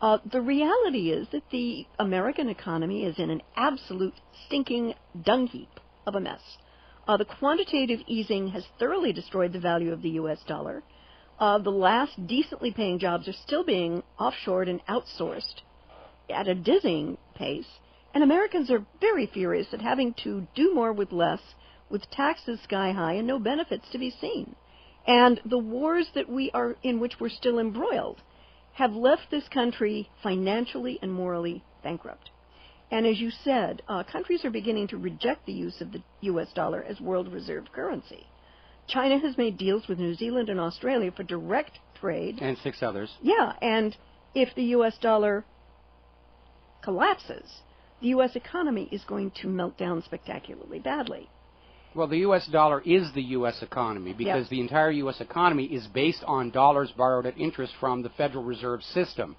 The reality is that the American economy is in an absolute stinking dung heap of a mess. The quantitative easing has thoroughly destroyed the value of the U.S. dollar. The last decently paying jobs are still being offshored and outsourced at a dizzying pace, and Americans are very furious at having to do more with less, with taxes sky high and no benefits to be seen. And the wars that we are in, which we're still embroiled, have left this country financially and morally bankrupt. And as you said, countries are beginning to reject the use of the U.S. dollar as world reserve currency. China has made deals with New Zealand and Australia for direct trade. And 6 others. Yeah, and if the U.S. dollar collapses, the U.S. economy is going to melt down spectacularly badly. Well, the U.S. dollar is the U.S. economy because the entire U.S. economy is based on dollars borrowed at interest from the Federal Reserve System.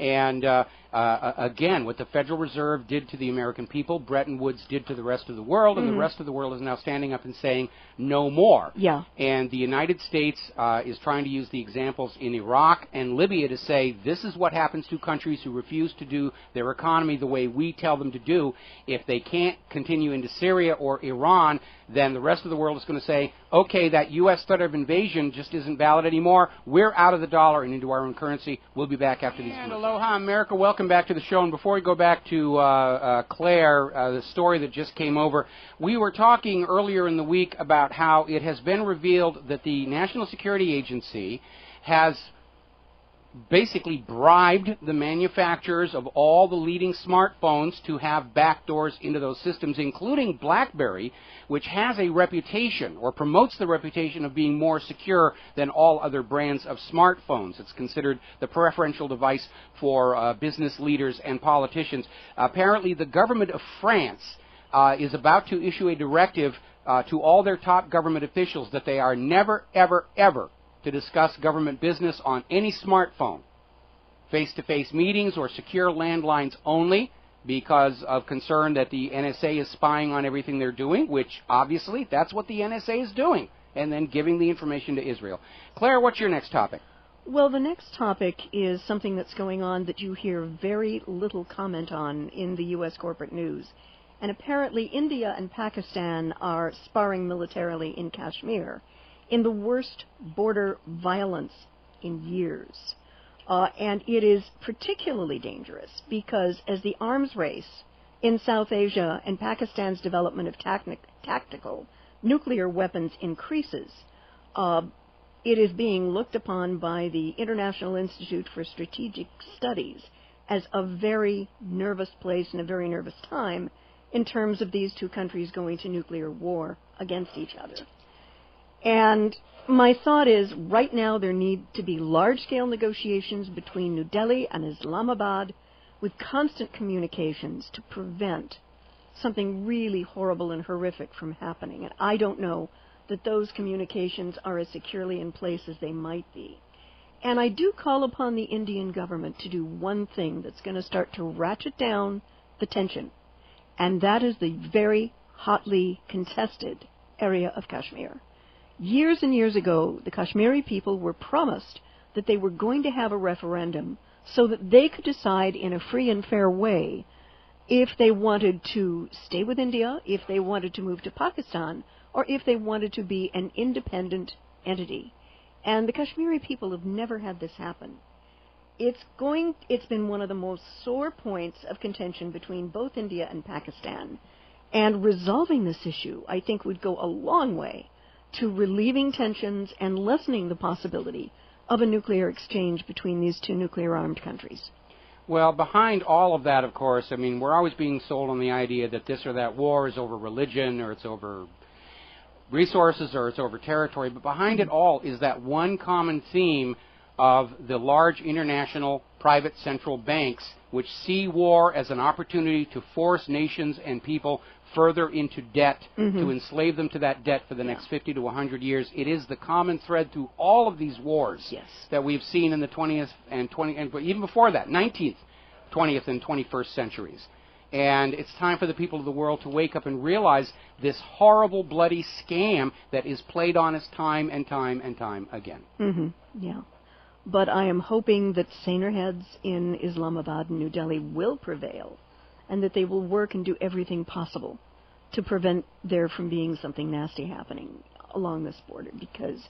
And again, what the Federal Reserve did to the American people, Bretton Woods did to the rest of the world, and the rest of the world is now standing up and saying no more. And the United States is trying to use the examples in Iraq and Libya to say this is what happens to countries who refuse to do their economy the way we tell them to do. If they can't continue into Syria or Iran, then the rest of the world is going to say, okay, that U.S. threat of invasion just isn't valid anymore. We're out of the dollar and into our own currency. We'll be back after these. And aloha, America. Welcome back to the show. And before we go back to Claire, the story that just came over, we were talking earlier in the week about how it has been revealed that the National Security Agency has basically bribed the manufacturers of all the leading smartphones to have backdoors into those systems, including BlackBerry, which has a reputation or promotes the reputation of being more secure than all other brands of smartphones. It's considered the preferential device for business leaders and politicians. Apparently, the government of France is about to issue a directive to all their top government officials that they are never, ever, ever to discuss government business on any smartphone. Face-to-face meetings or secure landlines only because of concern that the NSA is spying on everything they're doing, which obviously that's what the NSA is doing, and then giving the information to Israel. Claire, what's your next topic? Well, the next topic is something that's going on that you hear very little comment on in the U.S. corporate news. And apparently India and Pakistan are sparring militarily in Kashmir in the worst border violence in years. And it is particularly dangerous because as the arms race in South Asia and Pakistan's development of tactical nuclear weapons increases, it is being looked upon by the International Institute for Strategic Studies as a very nervous place and a very nervous time in terms of these two countries going to nuclear war against each other. And my thought is, right now there need to be large-scale negotiations between New Delhi and Islamabad with constant communications to prevent something really horrible and horrific from happening. And I don't know that those communications are as securely in place as they might be. And I do call upon the Indian government to do one thing that's going to start to ratchet down the tension, and that is the very hotly contested area of Kashmir. Years and years ago, the Kashmiri people were promised that they were going to have a referendum so that they could decide in a free and fair way if they wanted to stay with India, if they wanted to move to Pakistan, or if they wanted to be an independent entity. And the Kashmiri people have never had this happen. It's been one of the most sore points of contention between both India and Pakistan. And resolving this issue, I think, would go a long way to relieving tensions and lessening the possibility of a nuclear exchange between these two nuclear-armed countries. Well, behind all of that, of course, I mean, we're always being sold on the idea that this or that war is over religion, or it's over resources, or it's over territory. But behind it all is that one common theme of the large international private central banks, which see war as an opportunity to force nations and people further into debt, to enslave them to that debt for the next 50 to 100 years. It is the common thread through all of these wars that we've seen in the 20th and even before that, 19th, 20th, and 21st centuries. And it's time for the people of the world to wake up and realize this horrible, bloody scam that is played on us time and time and time again. Yeah. But I am hoping that saner heads in Islamabad and New Delhi will prevail, and that they will work and do everything possible to prevent there from being something nasty happening along this border, because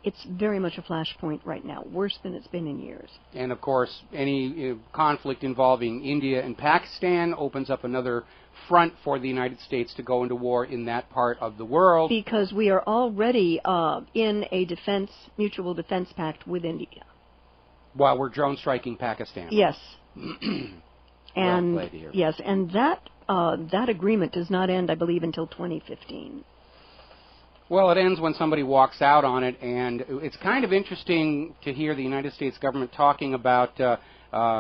it's very much a flashpoint right now, worse than it's been in years. And, of course, any conflict involving India and Pakistan opens up another front for the United States to go into war in that part of the world. Because we are already in a mutual defense pact with India. While we're drone striking Pakistan. Yes. And well, yes, and that agreement does not end, I believe, until 2015. Well, it ends when somebody walks out on it, and it's kind of interesting to hear the United States government talking about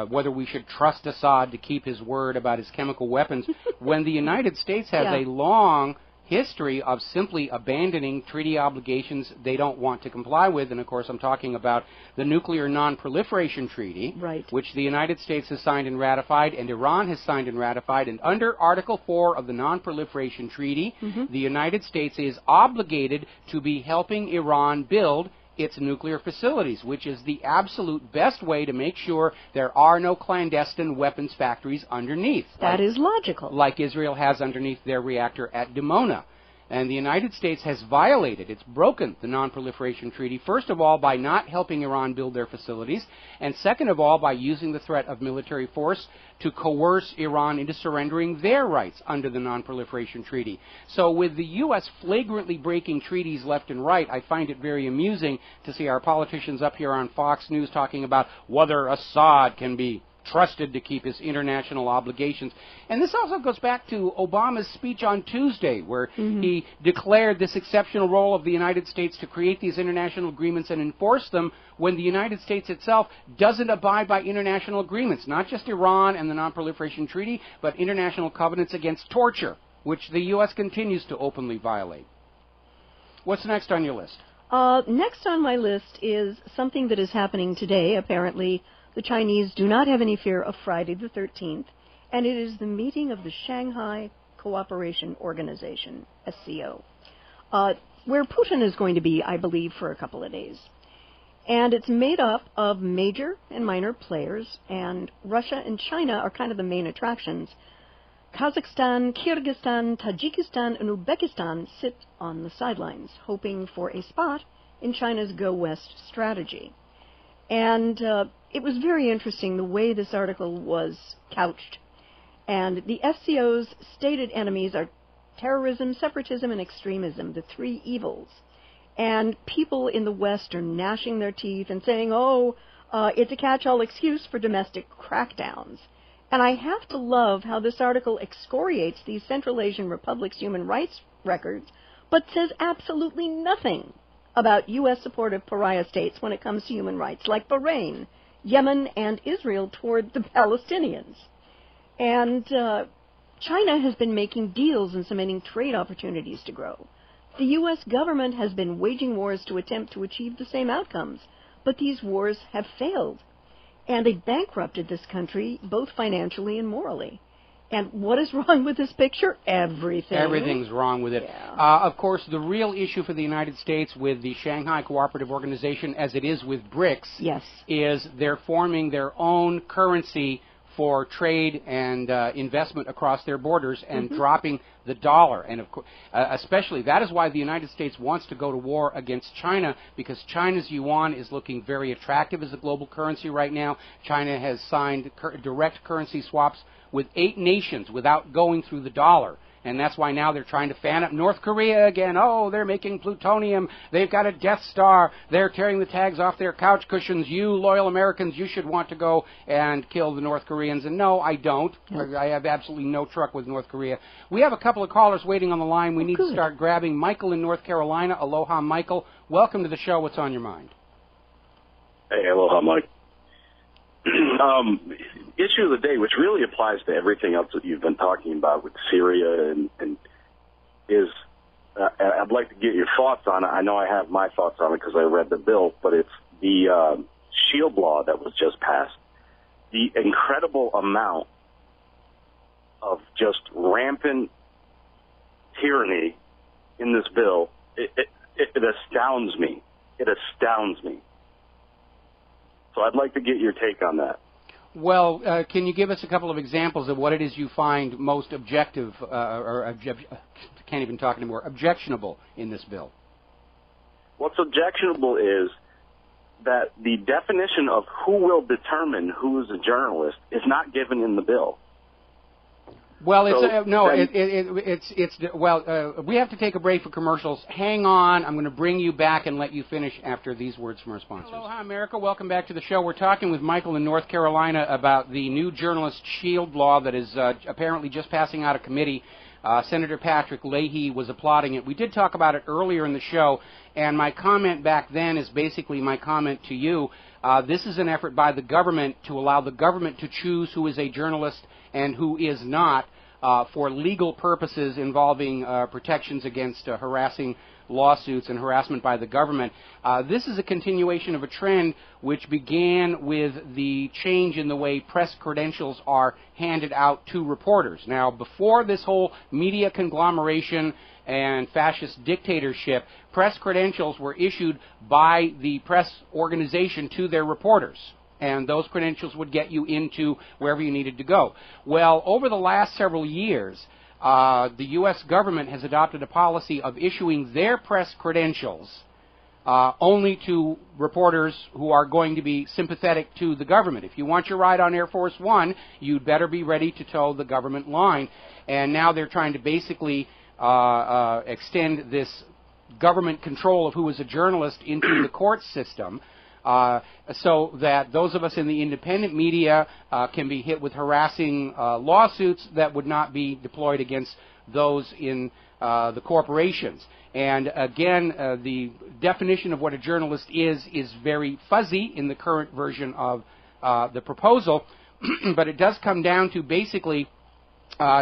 whether we should trust Assad to keep his word about his chemical weapons, when the United States has a long history of simply abandoning treaty obligations they don't want to comply with. And, of course, I'm talking about the Nuclear Non-Proliferation Treaty, which the United States has signed and ratified, and Iran has signed and ratified. And under Article 4 of the Non-Proliferation Treaty, the United States is obligated to be helping Iran build its nuclear facilities, which is the absolute best way to make sure there are no clandestine weapons factories underneath. That is logical. Like Israel has underneath their reactor at Dimona. And the United States has violated, it's broken the Non-Proliferation Treaty, first of all, by not helping Iran build their facilities, and second of all, by using the threat of military force to coerce Iran into surrendering their rights under the Non-Proliferation Treaty. So with the U.S. flagrantly breaking treaties left and right, I find it very amusing to see our politicians up here on Fox News talking about whether Assad can be trusted to keep his international obligations. And this also goes back to Obama's speech on Tuesday, where he declared this exceptional role of the United States to create these international agreements and enforce them, when the United States itself doesn't abide by international agreements, not just Iran and the Non-Proliferation Treaty, but international covenants against torture, which the U.S. continues to openly violate. What's next on your list? Next on my list is something that is happening today. Apparently, the Chinese do not have any fear of Friday the 13th, and it is the meeting of the Shanghai Cooperation Organization, SCO, where Putin is going to be, I believe, for a couple of days. And it's made up of major and minor players, and Russia and China are kind of the main attractions. Kazakhstan, Kyrgyzstan, Tajikistan, and Uzbekistan sit on the sidelines, hoping for a spot in China's Go West strategy. And it was very interesting the way this article was couched. And the SCO's stated enemies are terrorism, separatism, and extremism, the three evils. And people in the West are gnashing their teeth and saying, it's a catch-all excuse for domestic crackdowns. And I have to love how this article excoriates these Central Asian republics' human rights records, but says absolutely nothing about U.S. supportive pariah states when it comes to human rights, like Bahrain, Yemen, and Israel toward the Palestinians. And China has been making deals and cementing trade opportunities to grow. The U.S. government has been waging wars to attempt to achieve the same outcomes, but these wars have failed. And they bankrupted this country, both financially and morally. And what is wrong with this picture? Everything. Everything's wrong with it. Yeah. Of course, the real issue for the United States with the Shanghai Cooperative Organization, as it is with BRICS, is they're forming their own currency for trade and investment across their borders and dropping the dollar. And of course, especially that is why the United States wants to go to war against China, because China's yuan is looking very attractive as a global currency right now. China has signed direct currency swaps with 8 nations without going through the dollar. and that's why now they're trying to fan up North Korea again. Oh, they're making plutonium. They've got a Death Star. They're tearing the tags off their couch cushions. You loyal Americans, you should want to go and kill the North Koreans. And no, I don't. I have absolutely no truck with North Korea. We have a couple of callers waiting on the line. We need to start grabbing Michael in North Carolina. Aloha, Michael. Welcome to the show. What's on your mind? Hey, aloha, Mike. Issue of the day, which really applies to everything else that you've been talking about with Syria, and is I'd like to get your thoughts on it. I know I have my thoughts on it because I read the bill, but it's the SHIELD law that was just passed. The incredible amount of just rampant tyranny in this bill, it astounds me. It astounds me. So I'd like to get your take on that. Well, can you give us a couple of examples of what it is you find most objective, can't even talk anymore, objectionable in this bill? What's objectionable is that the definition of who will determine who is a journalist is not given in the bill. Well, it's so we have to take a break for commercials. Hang on. I'm going to bring you back and let you finish after these words from our sponsors. Aloha, America. Welcome back to the show. We're talking with Michael in North Carolina about the new journalist SHIELD law that is apparently just passing out of committee. Senator Patrick Leahy was applauding it. We did talk about it earlier in the show, and my comment back then is basically my comment to you. This is an effort by the government to allow the government to choose who is a journalist and who is not for legal purposes involving protections against harassing lawsuits and harassment by the government. This is a continuation of a trend which began with the change in the way press credentials are handed out to reporters. Now, before this whole media conglomeration and fascist dictatorship, press credentials were issued by the press organization to their reporters, and those credentials would get you into wherever you needed to go. Well, over the last several years, the U.S. government has adopted a policy of issuing their press credentials only to reporters who are going to be sympathetic to the government. If you want your ride on Air Force One, you'd better be ready to toe the government line. And now they're trying to basically extend this government control of who is a journalist into the court system, so that those of us in the independent media can be hit with harassing lawsuits that would not be deployed against those in the corporations. And again, the definition of what a journalist is very fuzzy in the current version of the proposal, but it does come down to basically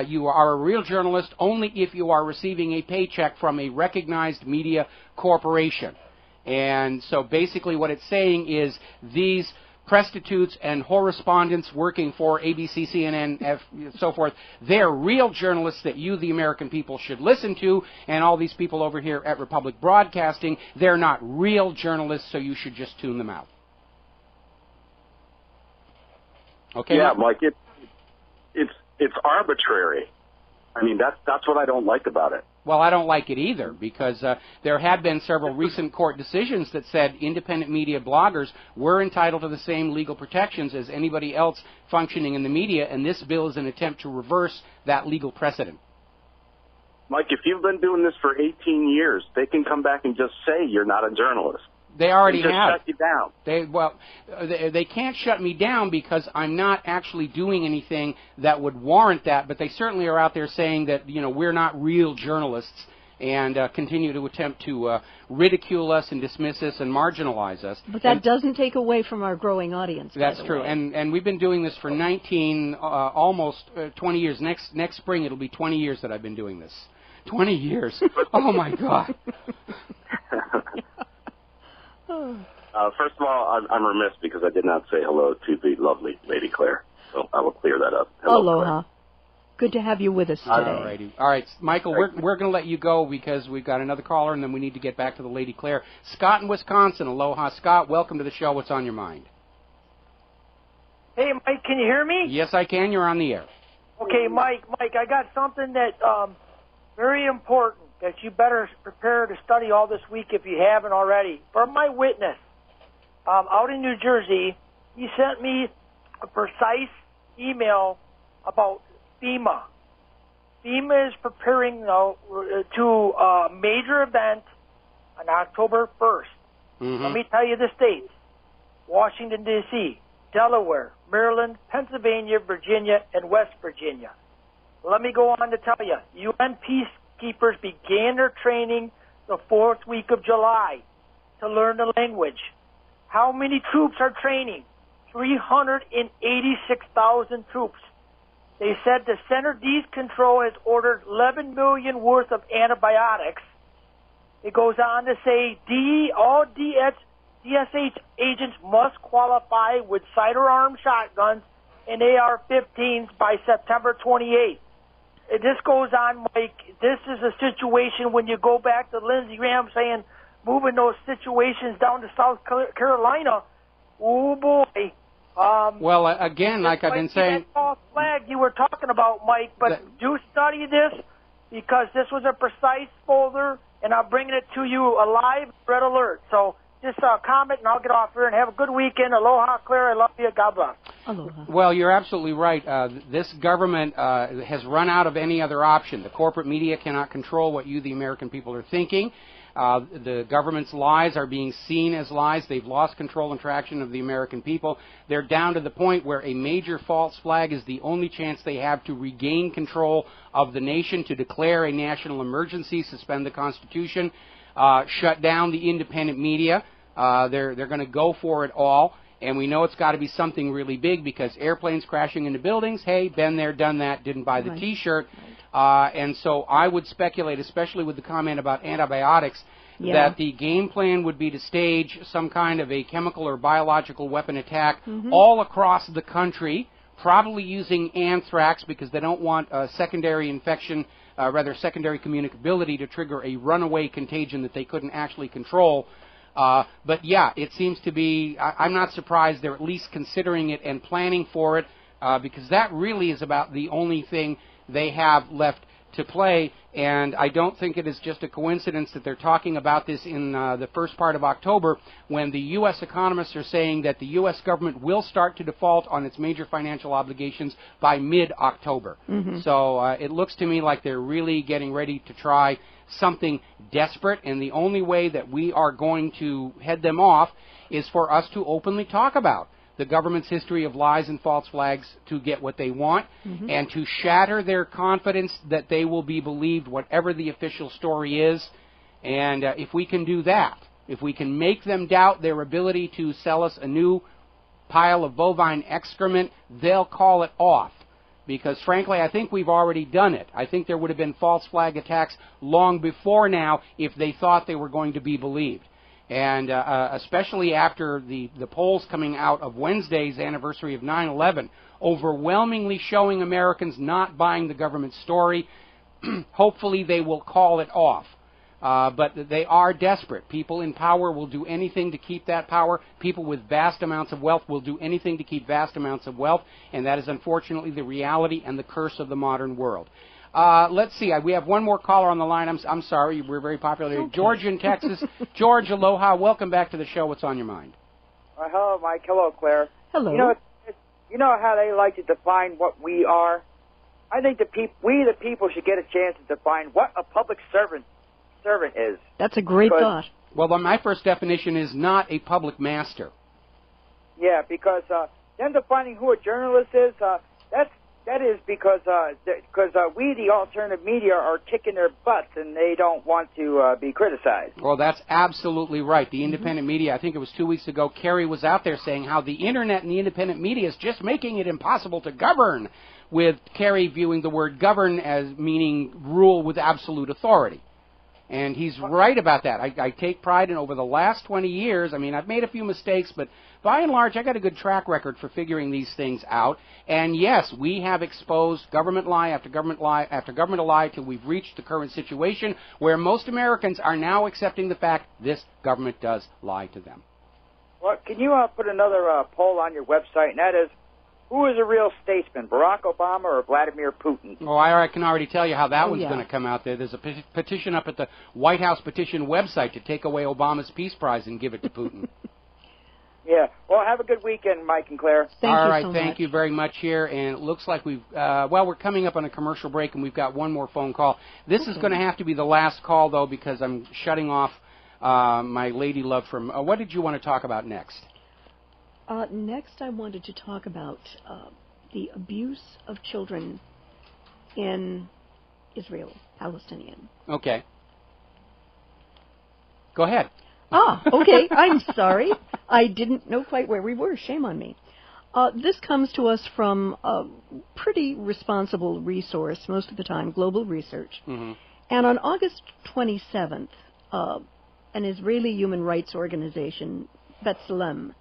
you are a real journalist only if you are receiving a paycheck from a recognized media corporation. And so basically what it's saying is these prostitutes and correspondents working for ABC, CNN, so forth, they're real journalists that you, the American people, should listen to, and all these people over here at Republic Broadcasting, they're not real journalists, so you should just tune them out. Okay? Yeah, Mike, it's arbitrary. I mean, that's what I don't like about it. Well, I don't like it either, because there had been several recent court decisions that said independent media bloggers were entitled to the same legal protections as anybody else functioning in the media, and this bill is an attempt to reverse that legal precedent. Mike, if you've been doing this for 18 years, they can come back and just say you're not a journalist. They already have. Shut you down. They can't shut me down because I'm not actually doing anything that would warrant that, but they certainly are out there saying that, you know, we're not real journalists and continue to attempt to ridicule us and dismiss us and marginalize us. But that doesn't take away from our growing audience. That's true. And we've been doing this for almost 20 years. Next spring it'll be 20 years that I've been doing this. 20 years. Oh, my God. First of all, I'm remiss because I did not say hello to the lovely Lady Claire, so I will clear that up. Hello, aloha. Claire. Good to have you with us today. All right, Michael, we're going to let you go because we've got another caller, and then we need to get back to the Lady Claire. Scott in Wisconsin. Aloha, Scott. Welcome to the show. What's on your mind? Hey, Mike, can you hear me? Yes, I can. You're on the air. Okay, Mike, I got something that very important that you better prepare to study all this week if you haven't already. For my witness, out in New Jersey, he sent me a precise email about FEMA. FEMA is preparing to a major event on October 1st. Mm-hmm. Let me tell you the states: Washington, D.C., Delaware, Maryland, Pennsylvania, Virginia, and West Virginia. Let me go on to tell you, UN peacekeepers began their training the 4th week of July to learn the language. How many troops are training? 386,000 troops. They said the Center Disease Control has ordered 11 million worth of antibiotics. It goes on to say all DSH agents must qualify with sidearm shotguns and AR-15s by September 28th. This goes on, Mike. This is a situation when you go back to Lindsey Graham saying moving those situations down to South Carolina. Oh, boy. Well, again, like I've been saying... That false flag you were talking about, Mike, but do study this because this was a precise folder, and I'm bringing it to you alive, red alert. So just comment, and I'll get off here, and have a good weekend. Aloha, Claire. I love you. God bless. Aloha. Well, you're absolutely right. This government has run out of any other option. The corporate media cannot control what you, the American people, are thinking. The government's lies are being seen as lies. They've lost control and traction of the American people. They're down to the point where a major false flag is the only chance they have to regain control of the nation, to declare a national emergency, suspend the Constitution, shut down the independent media. They're going to go for it all. And we know it's got to be something really big because airplanes crashing into buildings, hey, been there, done that, didn't buy the T-shirt. And so I would speculate, especially with the comment about antibiotics, that the game plan would be to stage some kind of a chemical or biological weapon attack all across the country, probably using anthrax because they don't want a secondary infection, secondary communicability to trigger a runaway contagion that they couldn't actually control. But yeah, it seems to be, I'm not surprised they're at least considering it and planning for it, because that really is about the only thing they have left to play, and I don't think it is just a coincidence that they're talking about this in the first part of October when the U.S. economists are saying that the U.S. government will start to default on its major financial obligations by mid-October. So it looks to me like they're really getting ready to try something desperate, and the only way that we are going to head them off is for us to openly talk about the government's history of lies and false flags to get what they want, and to shatter their confidence that they will be believed whatever the official story is. And if we can do that, if we can make them doubt their ability to sell us a new pile of bovine excrement, they'll call it off. Because, frankly, I think we've already done it. I think there would have been false flag attacks long before now if they thought they were going to be believed. And especially after the polls coming out of Wednesday's anniversary of 9/11, overwhelmingly showing Americans not buying the government story, hopefully they will call it off. But they are desperate. People in power will do anything to keep that power. People with vast amounts of wealth will do anything to keep vast amounts of wealth, and that is unfortunately the reality and the curse of the modern world. Let's see. We have one more caller on the line. I'm sorry. We're very popular. Okay. George in Texas. George, aloha. Welcome back to the show. What's on your mind? Hello, Mike. Hello, Claire. Hello. You know how they like to define what we are? I think we, the people, should get a chance to define what a public servant is. That's a great thought. Well, my first definition is not a public master. Yeah, because them defining who a journalist is, that is because we, the alternative media, are kicking their butts and they don't want to be criticized. Well, that's absolutely right. The independent media, I think it was 2 weeks ago, Kerry was out there saying how the Internet and the independent media is just making it impossible to govern, with Kerry viewing the word govern as meaning rule with absolute authority. And he's right about that. I take pride in over the last 20 years, I mean, I've made a few mistakes, but by and large, I got a good track record for figuring these things out. And yes, we have exposed government lie after government lie after government lie till we've reached the current situation where most Americans are now accepting the fact this government does lie to them. Well, can you put another poll on your website, and that is, who is a real statesman, Barack Obama or Vladimir Putin? Oh, I can already tell you how that one's going to come out there. There's a petition up at the White House petition website to take away Obama's Peace Prize and give it to Putin. Yeah. Well, have a good weekend, Mike and Claire. All right, thank you very much here. And it looks like we've, we're coming up on a commercial break, and we've got one more phone call. This is going to have to be the last call, though, because I'm shutting off my lady love from, what did you want to talk about next? Next, I wanted to talk about the abuse of children in Israel, Palestinian. Okay. Go ahead. Okay. I'm sorry. I didn't know quite where we were. Shame on me. This comes to us from a pretty responsible resource, most of the time, Global Research. Mm-hmm. And on August 27th, an Israeli human rights organization, B'Tselem,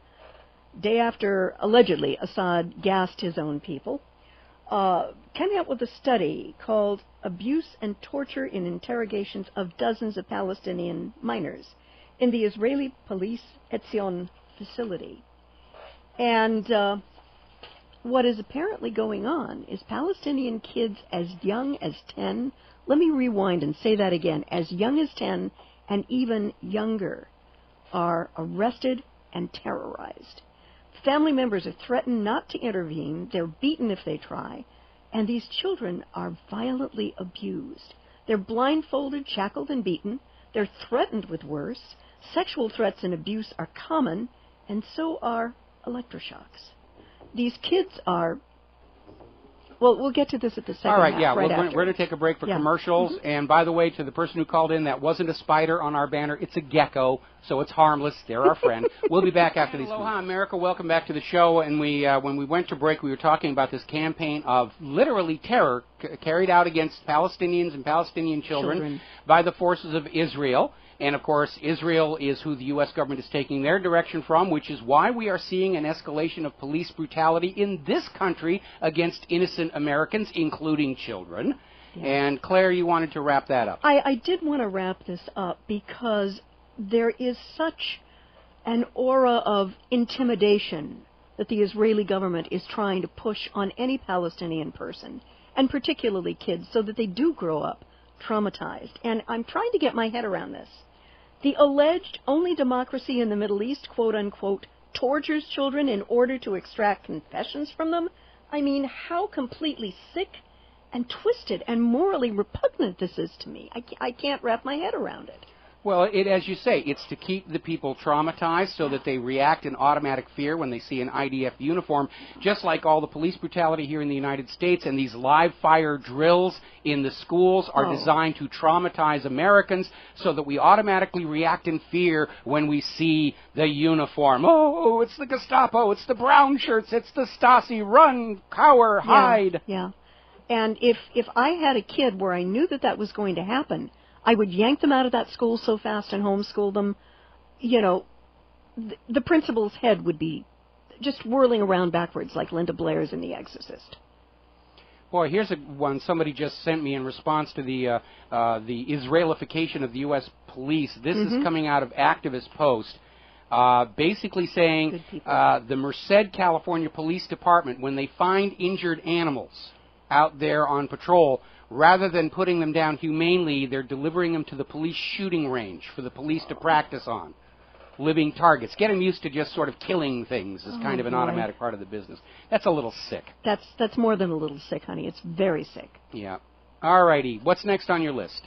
day after, allegedly, Assad gassed his own people, came out with a study called Abuse and Torture in Interrogations of Dozens of Palestinian Minors in the Israeli Police Etzion facility. And what is apparently going on is Palestinian kids as young as 10, let me rewind and say that again, as young as 10 and even younger, are arrested and terrorized. Family members are threatened not to intervene, they're beaten if they try, and these children are violently abused. They're blindfolded, shackled, and beaten. They're threatened with worse. Sexual threats and abuse are common, and so are electroshocks. These kids are... Well, we'll get to this at the second All right, half, yeah, right we're after. going to take a break for Yeah. commercials. Mhm. And by the way, to the person who called in, that wasn't a spider on our banner. It's a gecko, so it's harmless. They're our friend. We'll be back after these. Aloha, America. Welcome back to the show. And we, when we went to break, we were talking about this campaign of literally terror carried out against Palestinians and Palestinian children by the forces of Israel. And, of course, Israel is who the U.S. government is taking their direction from, which is why we are seeing an escalation of police brutality in this country against innocent Americans, including children. Yeah. And, Claire, you wanted to wrap that up. I did want to wrap this up because there is such an aura of intimidation that the Israeli government is trying to push on any Palestinian person, and particularly kids, so that they do grow up traumatized. And I'm trying to get my head around this. The alleged only democracy in the Middle East, quote-unquote, tortures children in order to extract confessions from them? I mean, how completely sick and twisted and morally repugnant this is to me. I can't wrap my head around it. Well, as you say, it's to keep the people traumatized so that they react in automatic fear when they see an IDF uniform, just like all the police brutality here in the United States, and these live fire drills in the schools are designed to traumatize Americans so that we automatically react in fear when we see the uniform. Oh, it's the Gestapo, it's the brown shirts, it's the Stasi, run, cower, hide. Yeah. And if I had a kid where I knew that was going to happen, I would yank them out of that school so fast and homeschool them. You know, the principal's head would be just whirling around backwards like Linda Blair's in The Exorcist. Boy, here's one somebody just sent me in response to the Israelification of the U.S. police. This is coming out of Activist Post, basically saying the Merced, California Police Department, when they find injured animals out there on patrol, rather than putting them down humanely, they're delivering them to the police shooting range for the police to practice on. Living targets. Get them used to just sort of killing things as kind of an automatic part of the business. That's a little sick. That's more than a little sick, honey. It's very sick. Yeah. All righty. What's next on your list?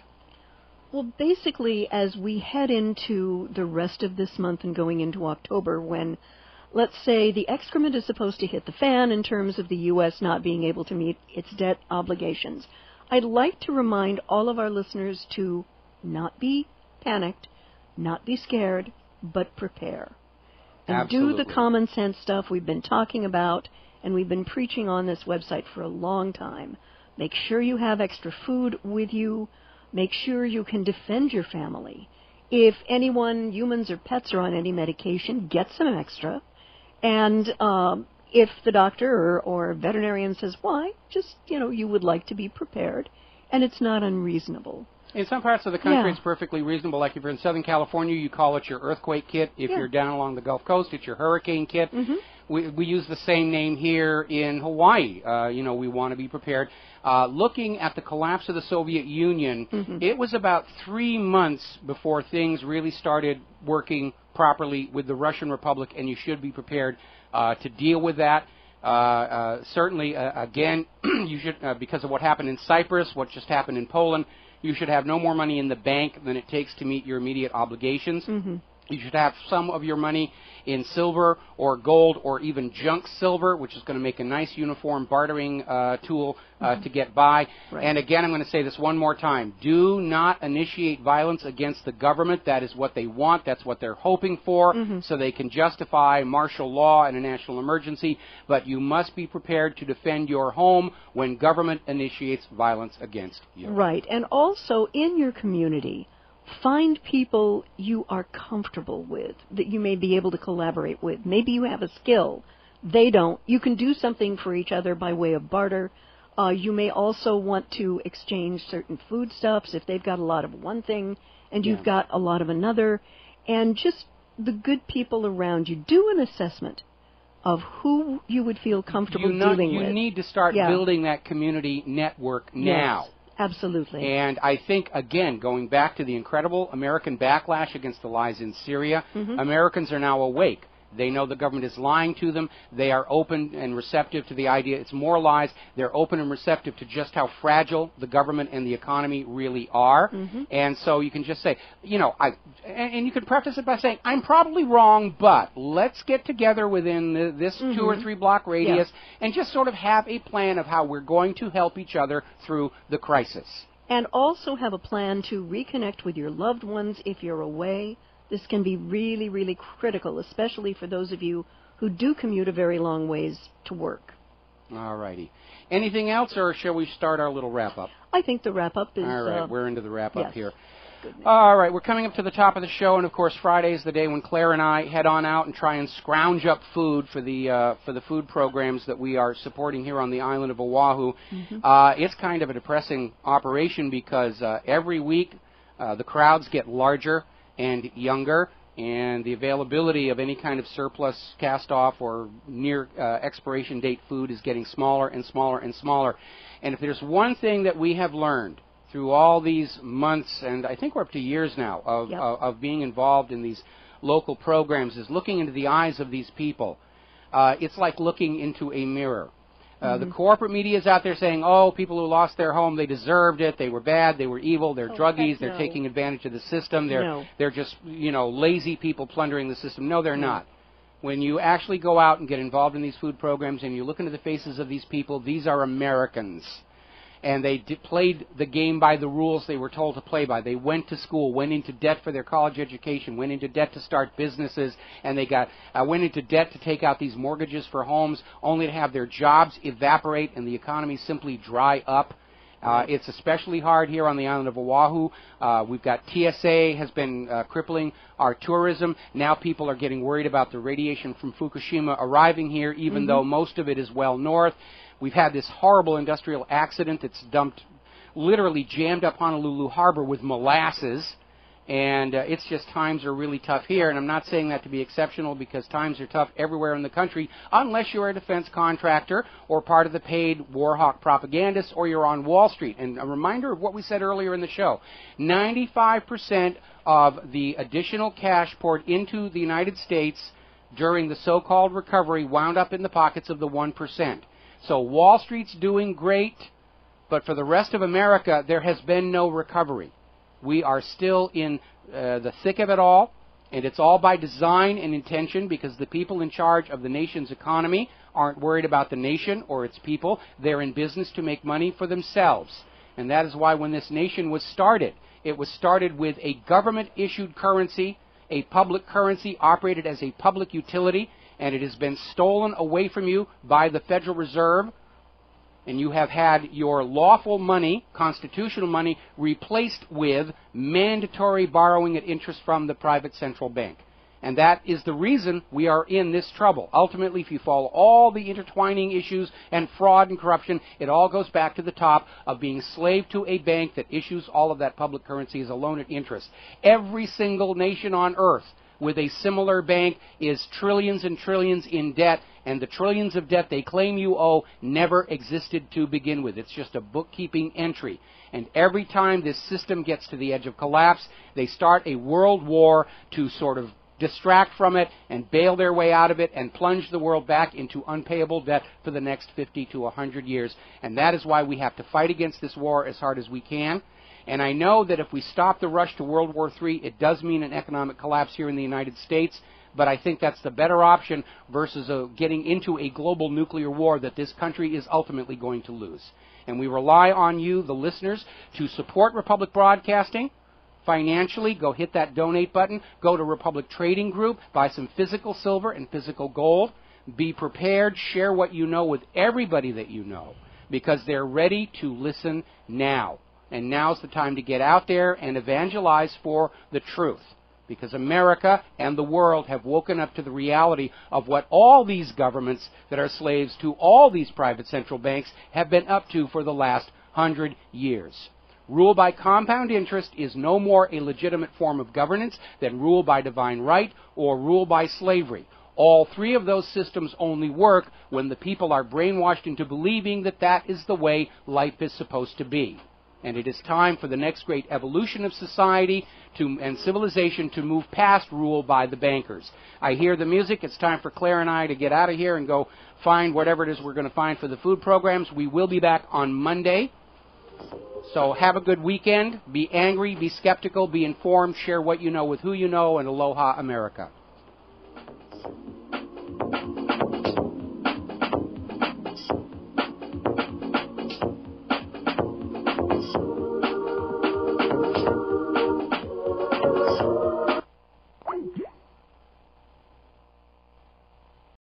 Well, basically, as we head into the rest of this month and going into October, when, let's say, the excrement is supposed to hit the fan in terms of the U.S. not being able to meet its debt obligations, I'd like to remind all of our listeners to not be panicked, not be scared, but prepare. And Absolutely. do the common sense stuff we've been talking about and we've been preaching on this website for a long time. Make sure you have extra food with you. Make sure you can defend your family. If anyone, humans or pets, are on any medication, get some extra. And if the doctor or veterinarian says why, just, you would like to be prepared, and it's not unreasonable. In some parts of the country, it's perfectly reasonable. Like if you're in Southern California, you call it your earthquake kit. If you're down along the Gulf Coast, it's your hurricane kit. We use the same name here in Hawaii. We want to be prepared. Looking at the collapse of the Soviet Union, it was about 3 months before things really started working properly with the Russian Republic, and you should be prepared to deal with that. Certainly, again, you should, because of what happened in Cyprus, what just happened in Poland, you should have no more money in the bank than it takes to meet your immediate obligations. Mm-hmm. You should have some of your money in silver or gold or even junk silver, which is going to make a nice uniform bartering tool to get by. Right. And again, I'm going to say this one more time. Do not initiate violence against the government. That is what they want. That's what they're hoping for, so they can justify martial law and a national emergency. But you must be prepared to defend your home when government initiates violence against you. Right. And also in your community, find people you are comfortable with, that you may be able to collaborate with. Maybe you have a skill. They don't. You can do something for each other by way of barter. You may also want to exchange certain foodstuffs if they've got a lot of one thing and you've got a lot of another. And just the good people around you. Do an assessment of who you would feel comfortable dealing with. You need to start building that community network now. Yes. Absolutely. And I think, again, going back to the incredible American backlash against the lies in Syria, Americans are now awake. They know the government is lying to them. They are open and receptive to the idea it's more lies. They're open and receptive to just how fragile the government and the economy really are. And so you can just say, you know, and you can preface it by saying, I'm probably wrong, but let's get together within this 2 or 3 block radius and just sort of have a plan of how we're going to help each other through the crisis. And also have a plan to reconnect with your loved ones if you're away. This can be really, really critical, especially for those of you who do commute a very long ways to work. All righty. Anything else, or shall we start our little wrap-up? I think the wrap-up is... All right, we're into the wrap-up here. Goodness. All right, we're coming up to the top of the show, and of course Friday is the day when Claire and I head on out and try and scrounge up food for the food programs that we are supporting here on the island of Oahu. It's kind of a depressing operation because every week the crowds get larger and younger, and the availability of any kind of surplus, cast-off, or near expiration date food is getting smaller and smaller and smaller. And if there's one thing that we have learned through all these months, and I think we're up to years now, of being involved in these local programs, is looking into the eyes of these people. It's like looking into a mirror. The corporate media is out there saying, oh, people who lost their home, they deserved it, they were bad, they were evil, they're druggies, they're taking advantage of the system, they're just, you know, lazy people plundering the system. No, they're not. When you actually go out and get involved in these food programs and you look into the faces of these people, these are Americans. And they played the game by the rules they were told to play by. They went to school, went into debt for their college education, went into debt to start businesses, and they went into debt to take out these mortgages for homes, only to have their jobs evaporate and the economy simply dry up. It's especially hard here on the island of Oahu. We've got TSA has been crippling our tourism. Now people are getting worried about the radiation from Fukushima arriving here, even though most of it is well north. We've had this horrible industrial accident that's literally jammed up Honolulu Harbor with molasses, and it's just times are really tough here. And I'm not saying that to be exceptional, because times are tough everywhere in the country, unless you're a defense contractor or part of the paid Warhawk propagandists, or you're on Wall Street. And a reminder of what we said earlier in the show, 95% of the additional cash poured into the United States during the so-called recovery wound up in the pockets of the 1%. So Wall Street's doing great, but for the rest of America, there has been no recovery. We are still in the thick of it all, and it's all by design and intention, because the people in charge of the nation's economy aren't worried about the nation or its people. They're in business to make money for themselves. And that is why when this nation was started, it was started with a government-issued currency, a public currency operated as a public utility, and it has been stolen away from you by the Federal Reserve, and you have had your lawful money, constitutional money, replaced with mandatory borrowing at interest from the private central bank. And that is the reason we are in this trouble. Ultimately, if you follow all the intertwining issues and fraud and corruption, it all goes back to the top of being slave to a bank that issues all of that public currency as a loan at interest. Every single nation on earth with a similar bank is trillions and trillions in debt, and the trillions of debt they claim you owe never existed to begin with. It's just a bookkeeping entry. And every time this system gets to the edge of collapse, they start a world war to sort of distract from it, and bail their way out of it and plunge the world back into unpayable debt for the next 50 to 100 years. And that is why we have to fight against this war as hard as we can. And I know that if we stop the rush to World War III, it does mean an economic collapse here in the United States. But I think that's the better option versus getting into a global nuclear war that this country is ultimately going to lose. And we rely on you, the listeners, to support Republic Broadcasting financially. Go hit that donate button. Go to Republic Trading Group. Buy some physical silver and physical gold. Be prepared. Share what you know with everybody that you know, because they're ready to listen now. And now's the time to get out there and evangelize for the truth, because America and the world have woken up to the reality of what all these governments that are slaves to all these private central banks have been up to for the last 100 years. Rule by compound interest is no more a legitimate form of governance than rule by divine right or rule by slavery. All three of those systems only work when the people are brainwashed into believing that that is the way life is supposed to be. And it is time for the next great evolution of society and civilization to move past rule by the bankers. I hear the music. It's time for Claire and I to get out of here and go find whatever it is we're going to find for the food programs. We will be back on Monday. So have a good weekend. Be angry, be skeptical, be informed, share what you know with who you know, and aloha, America.